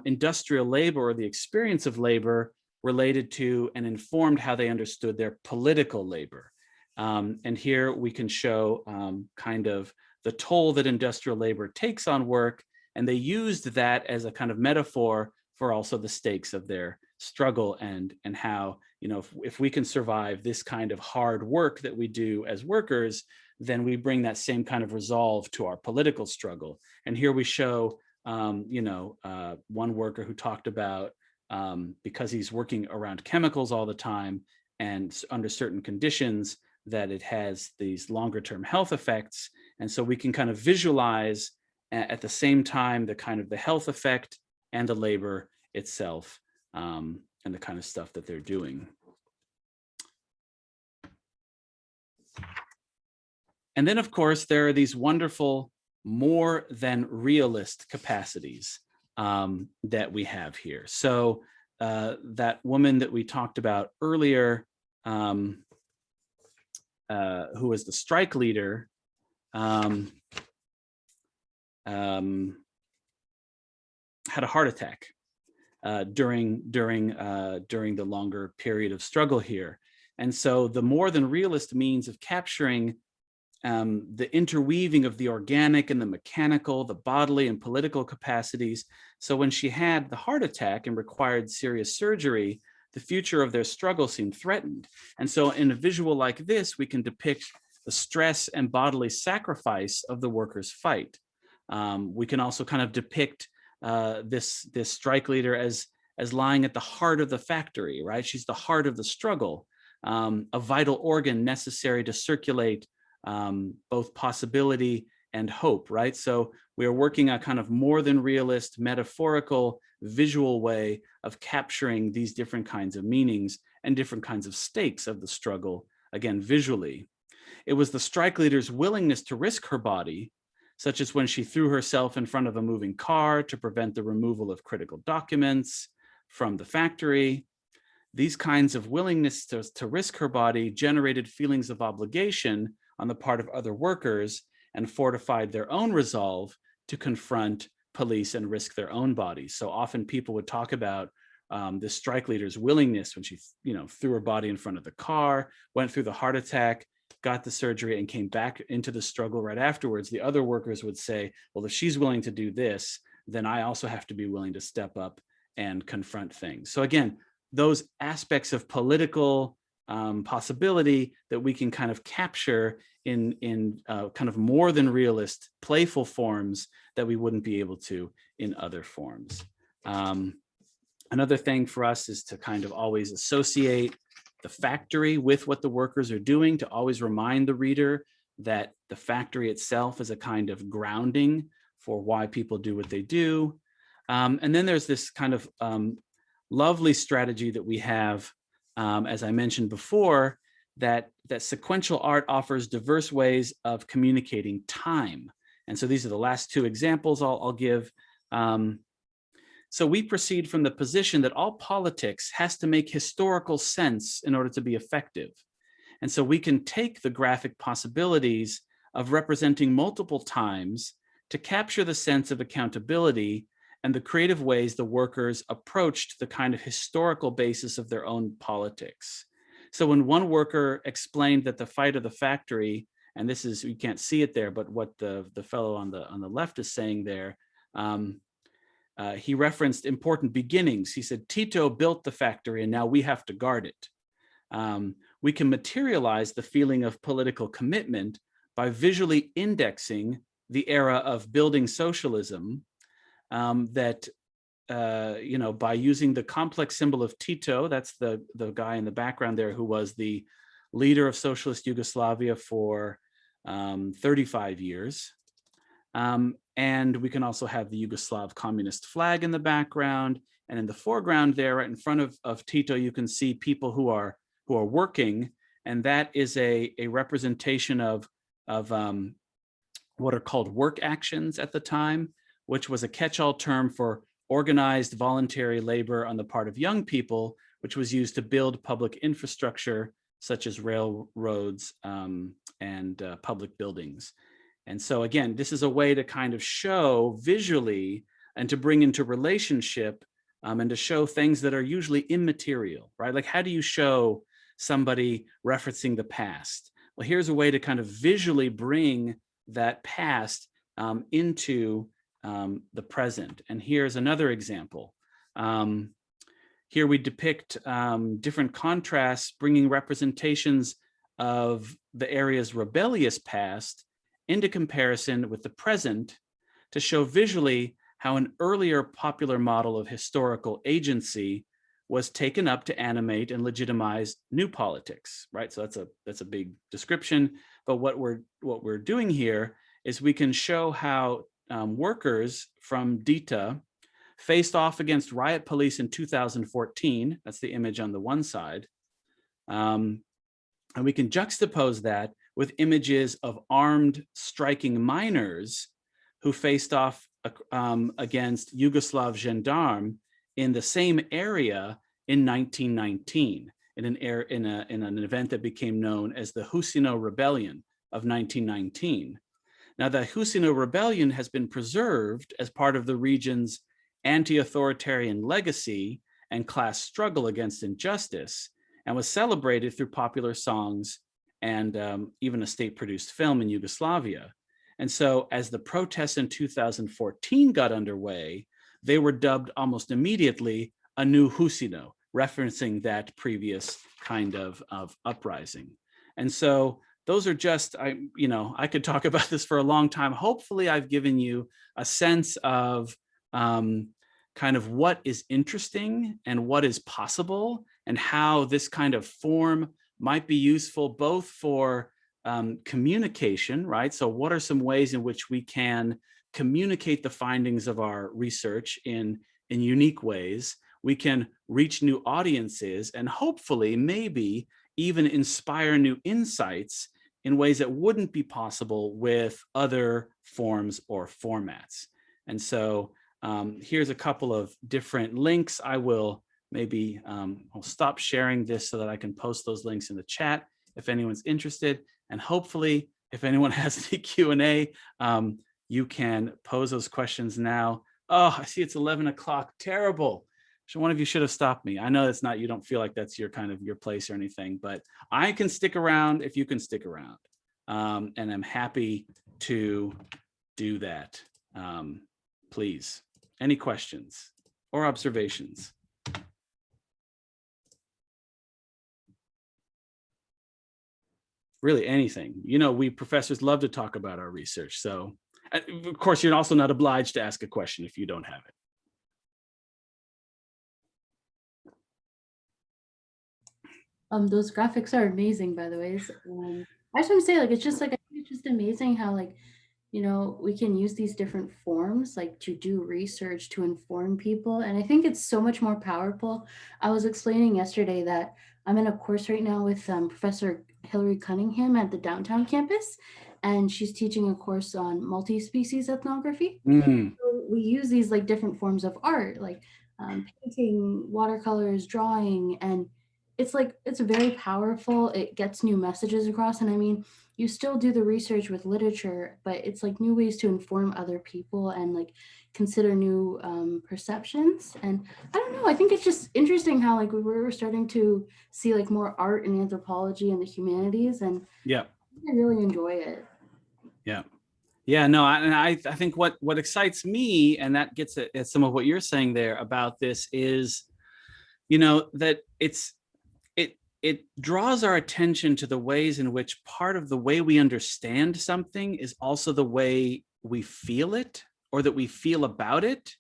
industrial labor, or the experience of labor, related to and informed how they understood their political labor. And here we can show kind of the toll that industrial labor takes on work, and they used that as a kind of metaphor for also the stakes of their struggle, and how, if we can survive this kind of hard work that we do as workers, then we bring that same kind of resolve to our political struggle. And here we show, one worker who talked about, because he's working around chemicals all the time and under certain conditions, that it has these longer term health effects. And so we can kind of visualize at the same time the kind of the health effect and the labor itself, and the kind of stuff that they're doing. And then, of course, there are these wonderful, more than realist capacities that we have here. So that woman that we talked about earlier, who was the strike leader, had a heart attack during the longer period of struggle here. And so the more than realist means of capturing the interweaving of the organic and the mechanical, the bodily and political capacities. So when she had the heart attack and required serious surgery, the future of their struggle seemed threatened. And so in a visual like this, we can depict the stress and bodily sacrifice of the workers' fight. We can also kind of depict this strike leader as lying at the heart of the factory, right? She's the heart of the struggle, a vital organ necessary to circulate both possibility and hope, right? So we are working a kind of more than realist, metaphorical, visual way of capturing these different kinds of meanings and different kinds of stakes of the struggle, again, visually. It was the strike leader's willingness to risk her body, such as when she threw herself in front of a moving car to prevent the removal of critical documents from the factory. These kinds of willingness to risk her body generated feelings of obligation on the part of other workers and fortified their own resolve to confront police and risk their own bodies. So often people would talk about this strike leader's willingness when she, threw her body in front of the car, went through the heart attack, got the surgery, and came back into the struggle right afterwards. The other workers would say, well, if she's willing to do this, then I also have to be willing to step up and confront things. So again, those aspects of political possibility that we can kind of capture in kind of more than realist, playful forms that we wouldn't be able to in other forms. Another thing for us is to kind of always associate the factory with what the workers are doing, to always remind the reader that the factory itself is a kind of grounding for why people do what they do. And then there's this kind of lovely strategy that we have, as I mentioned before, that sequential art offers diverse ways of communicating time. And so these are the last two examples I'll give. So we proceed from the position that all politics has to make historical sense in order to be effective. And so we can take the graphic possibilities of representing multiple times to capture the sense of accountability and the creative ways the workers approached the kind of historical basis of their own politics. So when one worker explained that the fight of the factory, and this is, you can't see it there, but what the fellow on the left is saying there, he referenced important beginnings. He said, Tito built the factory and now we have to guard it. We can materialize the feeling of political commitment by visually indexing the era of building socialism that, by using the complex symbol of Tito, that's the guy in the background there who was the leader of socialist Yugoslavia for 35 years. And we can also have the Yugoslav communist flag in the background. And in the foreground there, right in front of Tito, you can see people who are working. And that is a representation of what are called work actions at the time, which was a catch-all term for organized voluntary labor on the part of young people, which was used to build public infrastructure such as railroads and public buildings. And so again, this is a way to kind of show visually and to bring into relationship and to show things that are usually immaterial, right? Like, how do you show somebody referencing the past? Well, here's a way to kind of visually bring that past into the present. And here's another example. Here we depict different contrasts, bringing representations of the area's rebellious past into comparison with the present to show visually how an earlier popular model of historical agency was taken up to animate and legitimize new politics, right? So that's a big description. But what we're doing here is we can show how workers from DITA faced off against riot police in 2014. That's the image on the one side. And we can juxtapose that with images of armed striking miners who faced off against Yugoslav gendarme in the same area in 1919, in an event that became known as the Husino Rebellion of 1919. Now, the Husino Rebellion has been preserved as part of the region's anti-authoritarian legacy and class struggle against injustice, and was celebrated through popular songs and even a state-produced film in Yugoslavia. And so as the protests in 2014 got underway, they were dubbed almost immediately a new Husino, referencing that previous kind of uprising. And so those are just, I could talk about this for a long time. Hopefully I've given you a sense of kind of what is interesting and what is possible, and how this kind of form might be useful both for communication, right? So what are some ways in which we can communicate the findings of our research in unique ways? We can reach new audiences and hopefully maybe even inspire new insights in ways that wouldn't be possible with other forms or formats. And so here's a couple of different links. I will maybe I'll stop sharing this so that I can post those links in the chat if anyone's interested. And hopefully, if anyone has any Q&A, you can pose those questions now. Oh, I see it's 11 o'clock. Terrible. So one of you should have stopped me. I know it's not, you don't feel like that's your kind of your place or anything, but I can stick around if you can stick around. And I'm happy to do that. Please. Any questions or observations? Really anything. You know, we professors love to talk about our research. So of course, you're also not obliged to ask a question if you don't have it. Those graphics are amazing, by the way. I just want to say, like, it's just like, I think it's just amazing how, like, you know, we can use these different forms, like, to do research, to inform people. And I think it's so much more powerful. I was explaining yesterday that I'm in a course right now with Professor Hillary Cunningham at the downtown campus, and she's teaching a course on multi-species ethnography. Mm, So we use these like different forms of art, like painting, watercolors, drawing, and it's like it's very powerful. It gets new messages across, and I mean, you still do the research with literature, but it's like new ways to inform other people and like consider new perceptions. And I don't know, I think it's just interesting how like we're starting to see like more art in anthropology and the humanities, and yeah, I really enjoy it. yeah. Yeah, no, I think what excites me, and that gets at some of what you're saying there about this, is, you know, that it draws our attention to the ways in which part of the way we understand something is also the way we feel it, or that we feel about it,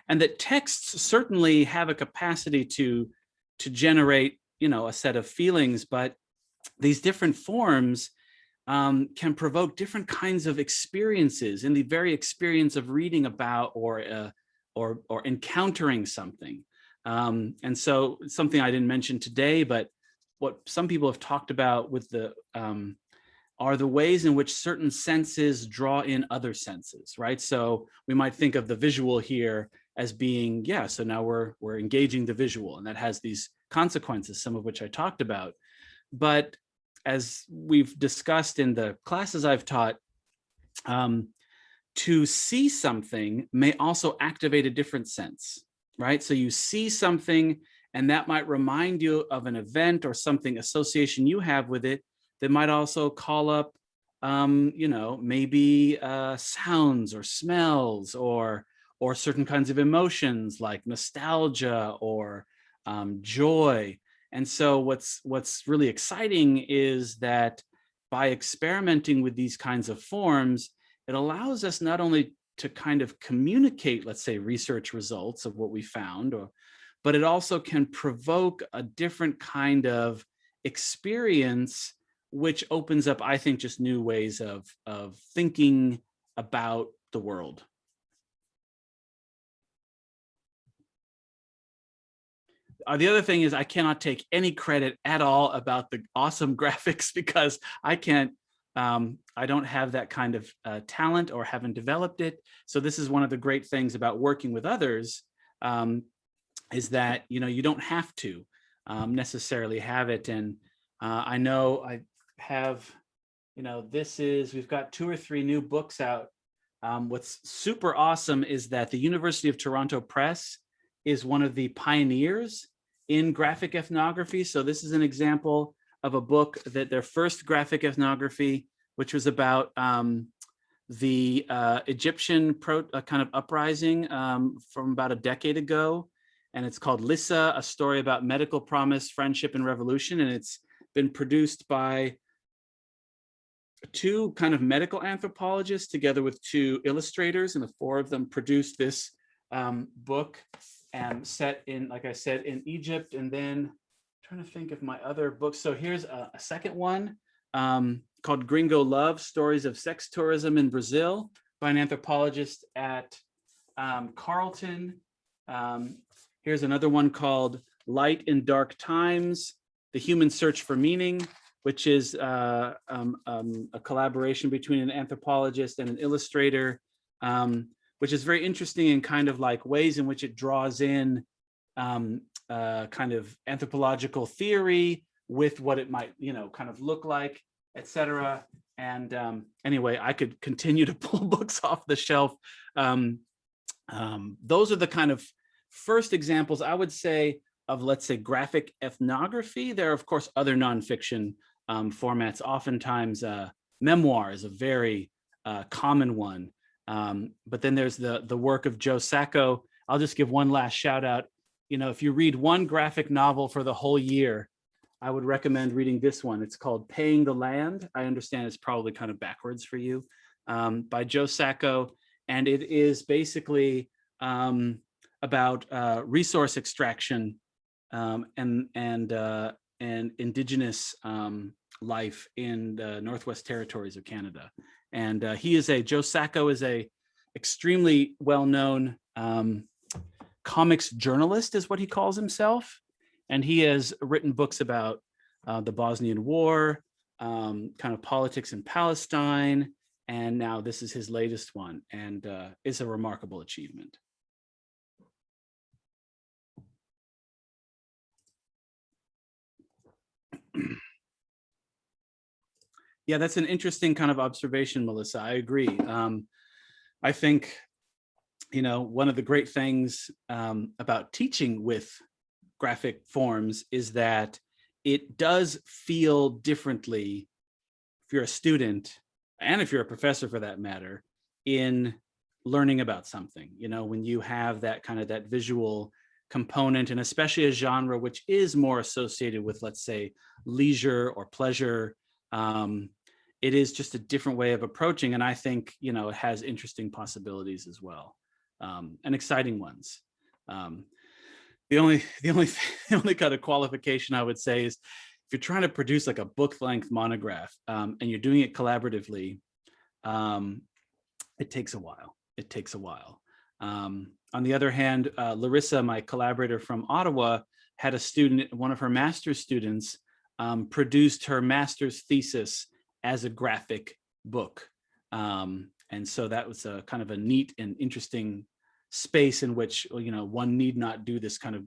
and that texts certainly have a capacity to generate, you know, a set of feelings, but these different forms can provoke different kinds of experiences in the very experience of reading about or encountering something. And so something I didn't mention today, but what some people have talked about with the are the ways in which certain senses draw in other senses, right? So we might think of the visual here as being, yeah, so now we're engaging the visual, and that has these consequences, some of which I talked about. But as we've discussed in the classes I've taught, to see something may also activate a different sense, right? So you see something, and that might remind you of an event or something association you have with it that might also call up, you know, maybe sounds or smells or certain kinds of emotions like nostalgia or joy. And so what's really exciting is that by experimenting with these kinds of forms, it allows us not only to kind of communicate, let's say, research results of what we found, but it also can provoke a different kind of experience, which opens up, I think, just new ways of thinking about the world. The other thing is I cannot take any credit at all about the awesome graphics because I can't, I don't have that kind of talent or haven't developed it. So this is one of the great things about working with others, is that, you know, you don't have to necessarily have it. And I know I have, you know, we've got 2 or 3 new books out. What's super awesome is that the University of Toronto Press is one of the pioneers in graphic ethnography. So this is an example of a book that their first graphic ethnography, which was about the Egyptian kind of uprising from about a decade ago. And it's called Lissa, A Story About Medical Promise, Friendship, and Revolution. And it's been produced by 2 kind of medical anthropologists together with 2 illustrators, and the 4 of them produced this book, and set in, like I said, in Egypt. And then I'm trying to think of my other books. So here's a second one called Gringo Love, Stories of Sex Tourism in Brazil, by an anthropologist at Carleton. Here's another one called Light in Dark Times, The Human Search for Meaning, which is a collaboration between an anthropologist and an illustrator, which is very interesting in kind of like ways in which it draws in kind of anthropological theory with what it might, you know, kind of look like, etc. And anyway, I could continue to pull books off the shelf. Those are the kind of first examples, I would say, of, let's say, graphic ethnography. There are, of course, other nonfiction formats. Oftentimes, memoir is a very common one. But then there's the work of Joe Sacco. I'll just give one last shout out. If you read one graphic novel for the whole year, I would recommend reading this one. It's called Paying the Land. I understand it's probably kind of backwards for you, by Joe Sacco. And it is basically about resource extraction and indigenous life in the Northwest Territories of Canada. And Joe Sacco is a extremely well-known comics journalist, is what he calls himself. And he has written books about the Bosnian War, kind of politics in Palestine, and now this is his latest one, and it's a remarkable achievement. Yeah, that's an interesting kind of observation, Melissa. I agree. I think, one of the great things about teaching with graphic forms is that it does feel differently if you're a student, and if you're a professor for that matter, in learning about something, when you have that kind of that visual component, and especially a genre which is more associated with, let's say, leisure or pleasure. It is just a different way of approaching. And I think, it has interesting possibilities as well, and exciting ones. The only kind of qualification I would say is if you're trying to produce like a book-length monograph, and you're doing it collaboratively, it takes a while. It takes a while. On the other hand, Larissa, my collaborator from Ottawa, had a student, one of her master's students, produced her master's thesis as a graphic book. And so that was a kind of a neat and interesting space in which, one need not do this kind of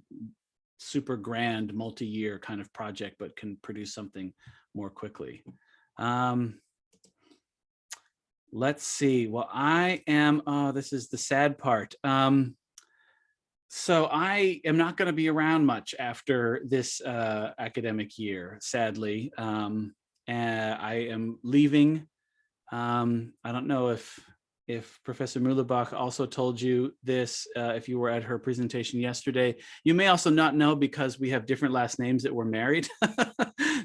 super grand multi-year kind of project, but can produce something more quickly. Let's see. Well, I am, this is the sad part. So I am not going to be around much after this academic year, sadly. And I am leaving. I don't know if Professor Mühlebach also told you this, if you were at her presentation yesterday. You may also not know because we have different last names that we're married.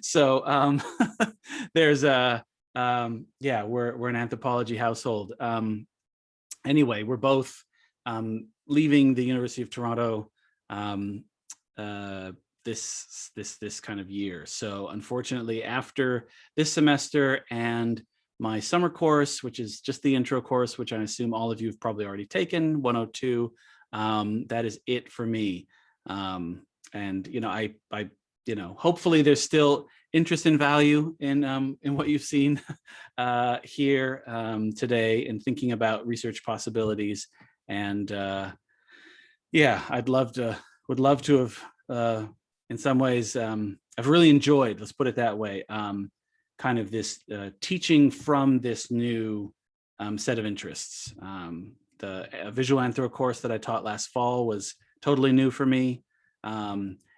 So there's a, yeah, we're an anthropology household. Anyway, we're both leaving the University of Toronto this kind of year. So unfortunately, after this semester and my summer course, which is just the intro course, which I assume all of you have probably already taken, 102, that is it for me. And I hopefully there's still interest and value in what you've seen here today, and thinking about research possibilities. And yeah, would love to have, in some ways, I've really enjoyed, let's put it that way, kind of this teaching from this new set of interests. The visual anthro course that I taught last fall was totally new for me.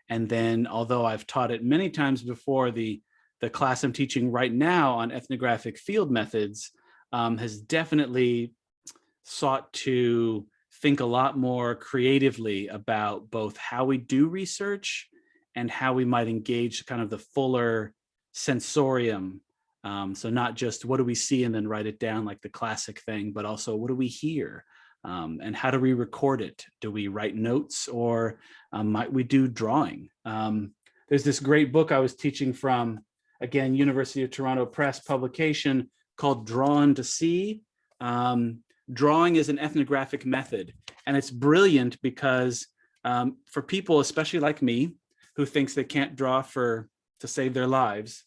And then, although I've taught it many times before, the class I'm teaching right now on ethnographic field methods has definitely sought to think a lot more creatively about both how we do research and how we might engage kind of the fuller sensorium. So not just what do we see and then write it down like the classic thing, but also what do we hear? And how do we record it? Do we write notes, or might we do drawing? There's this great book I was teaching from, again, University of Toronto Press publication, called Drawn to See. Drawing is an ethnographic method, and it's brilliant because for people, especially like me, who thinks they can't draw to save their lives,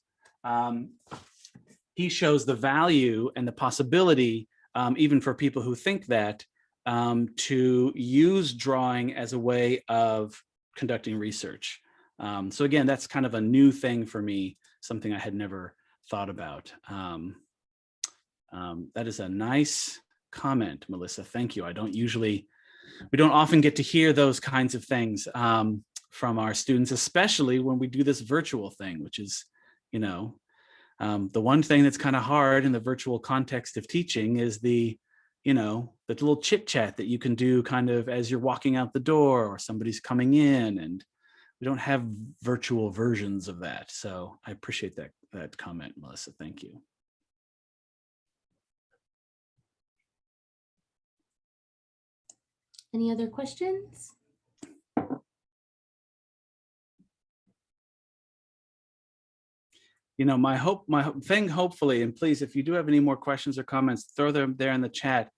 he shows the value and the possibility, even for people who think that, to use drawing as a way of conducting research. So again, that's kind of a new thing for me, something I had never thought about. That is a nice comment, Melissa. Thank you. We don't often get to hear those kinds of things from our students, especially when we do this virtual thing, which is, the one thing that's kind of hard in the virtual context of teaching is the you know, that little chit chat that you can do kind of as you're walking out the door or somebody's coming in, and we don't have virtual versions of that. So I appreciate that comment, Melissa. Thank you. Any other questions? You know, my thing, hopefully, and please, if you do have any more questions or comments, throw them there in the chat.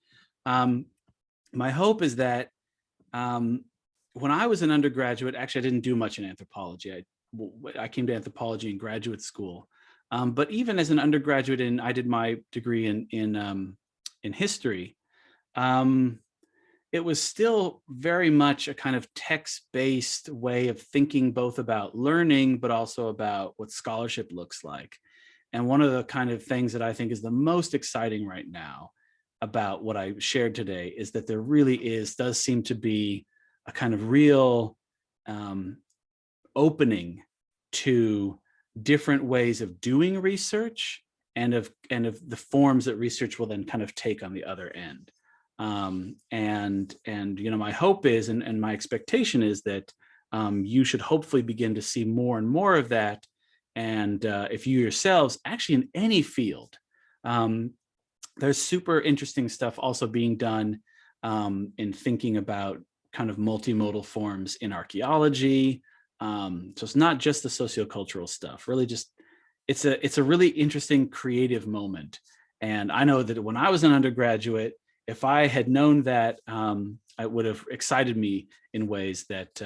My hope is that when I was an undergraduate, actually, I didn't do much in anthropology. I came to anthropology in graduate school. But even as an undergraduate, and I did my degree in history, it was still very much a kind of text-based way of thinking both about learning, but also about what scholarship looks like. And one of the kind of things that I think is the most exciting right now about what I shared today is that there really does seem to be a kind of real opening to different ways of doing research and of the forms that research will then kind of take on the other end. And you know, my hope is, and my expectation is that you should hopefully begin to see more and more of that. And if you yourselves, actually in any field, there's super interesting stuff also being done in thinking about kind of multimodal forms in archaeology. So it's not just the sociocultural stuff, really just, it's a really interesting creative moment. And I know that when I was an undergraduate, if I had known that, it would have excited me in ways that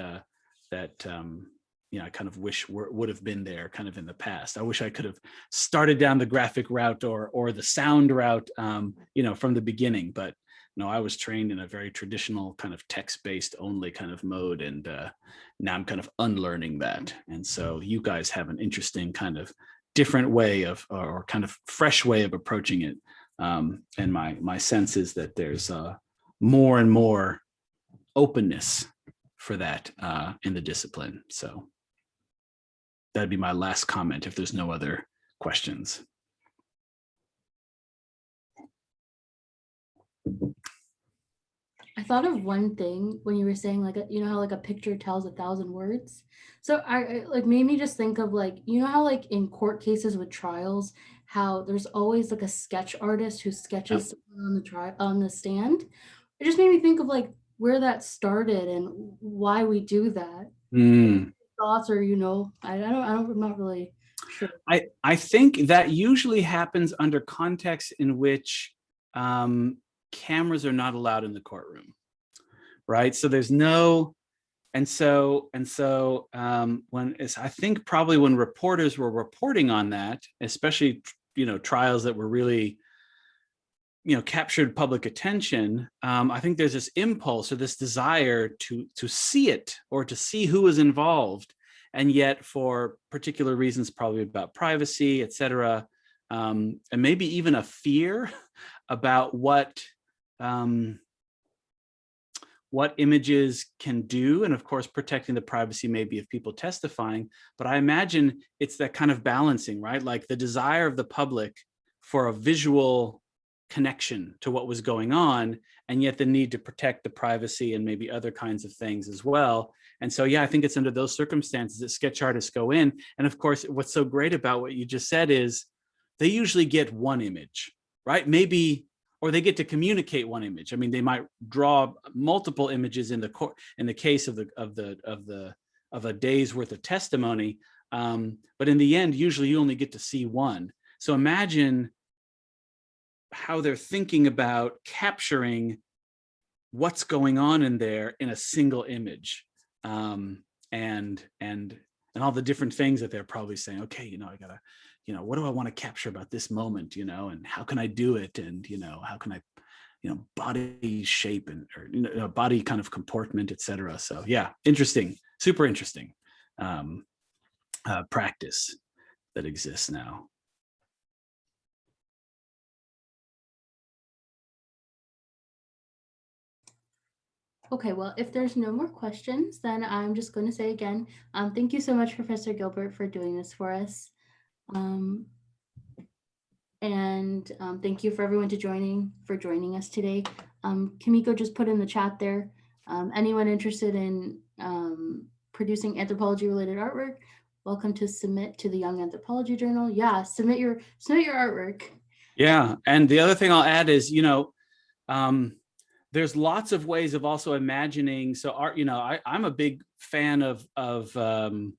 you know, I kind of wish would have been there kind of in the past. I wish I could have started down the graphic route or the sound route, you know, from the beginning. But no, I was trained in a very traditional kind of text-based only kind of mode, and now I'm kind of unlearning that. And so you guys have an interesting kind of different way of, or kind of fresh way of approaching it. And my sense is that there's more and more openness for that in the discipline. So that'd be my last comment if there's no other questions. I thought of one thing when you were saying, like, you know how like a picture tells 1,000 words. So I like made me just think of, like, you know how like in court cases with trials, how there's always like a sketch artist who sketches someone on the stand. It just made me think of like where that started and why we do that. Thoughts, or you know, I'm not really sure. I think that usually happens under contexts in which cameras are not allowed in the courtroom, right? So there's no, and so when it's, I think probably when reporters were reporting on that, especially, you know, trials that were really, you know, captured public attention, I think there's this impulse or this desire to see it or to see who was involved. And yet for particular reasons, probably about privacy, et cetera, and maybe even a fear about what images can do, and of course protecting the privacy maybe of people testifying, but I imagine it's that kind of balancing, right? Like the desire of the public for a visual connection to what was going on, and yet the need to protect the privacy and maybe other kinds of things as well. And so, yeah, I think it's under those circumstances that sketch artists go in. And of course, what's so great about what you just said is they usually get one image, right? Maybe, or they get to communicate one image. I mean, they might draw multiple images in the case of a day's worth of testimony, but in the end, usually you only get to see one. So imagine how they're thinking about capturing what's going on in there in a single image, and all the different things that they're probably saying. Okay, you know, I gotta, you know, what do I want to capture about this moment, you know, and how can I do it, and you know, how can I, you know, body shape and, or you know, body kind of comportment, etc. So yeah, interesting, super interesting practice that exists now. Okay, well, if there's no more questions, then I'm just going to say again, thank you so much, Professor Gilbert, for doing this for us. And thank you for everyone for joining us today. Kimiko just put in the chat there. Anyone interested in producing anthropology related artwork, welcome to submit to the Young Anthropology Journal. Yeah, submit your artwork. Yeah, and the other thing I'll add is, there's lots of ways of also imagining. So art, I'm a big fan of the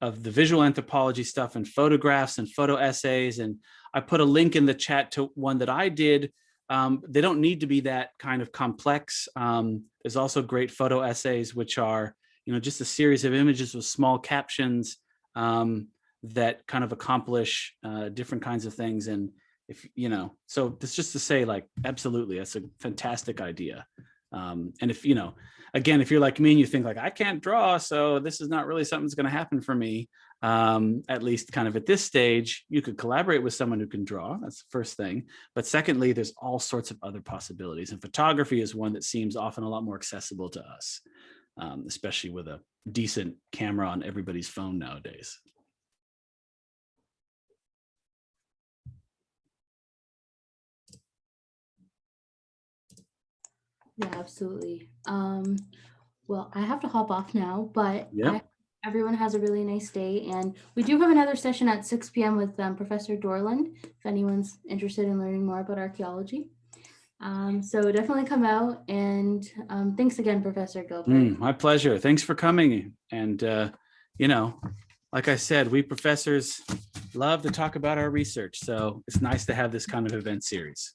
visual anthropology stuff and photographs and photo essays. And I put a link in the chat to one that I did. They don't need to be that kind of complex. There's also great photo essays, which are, just a series of images with small captions that kind of accomplish different kinds of things. And if, so that's just to say, like, absolutely, that's a fantastic idea. And if, again, if you're like me and you think like, I can't draw, so this is not really something that's going to happen for me, at least kind of at this stage, you could collaborate with someone who can draw. That's the first thing. But secondly, there's all sorts of other possibilities. And photography is one that seems often a lot more accessible to us, especially with a decent camera on everybody's phone nowadays. Yeah, absolutely. Well, I have to hop off now, but Yep. Everyone has a really nice day. And we do have another session at 6 p.m. with Professor Dorland, if anyone's interested in learning more about archaeology. So definitely come out. And thanks again, Professor Gilbert. My pleasure. Thanks for coming. And, like I said, we professors love to talk about our research. So it's nice to have this kind of event series.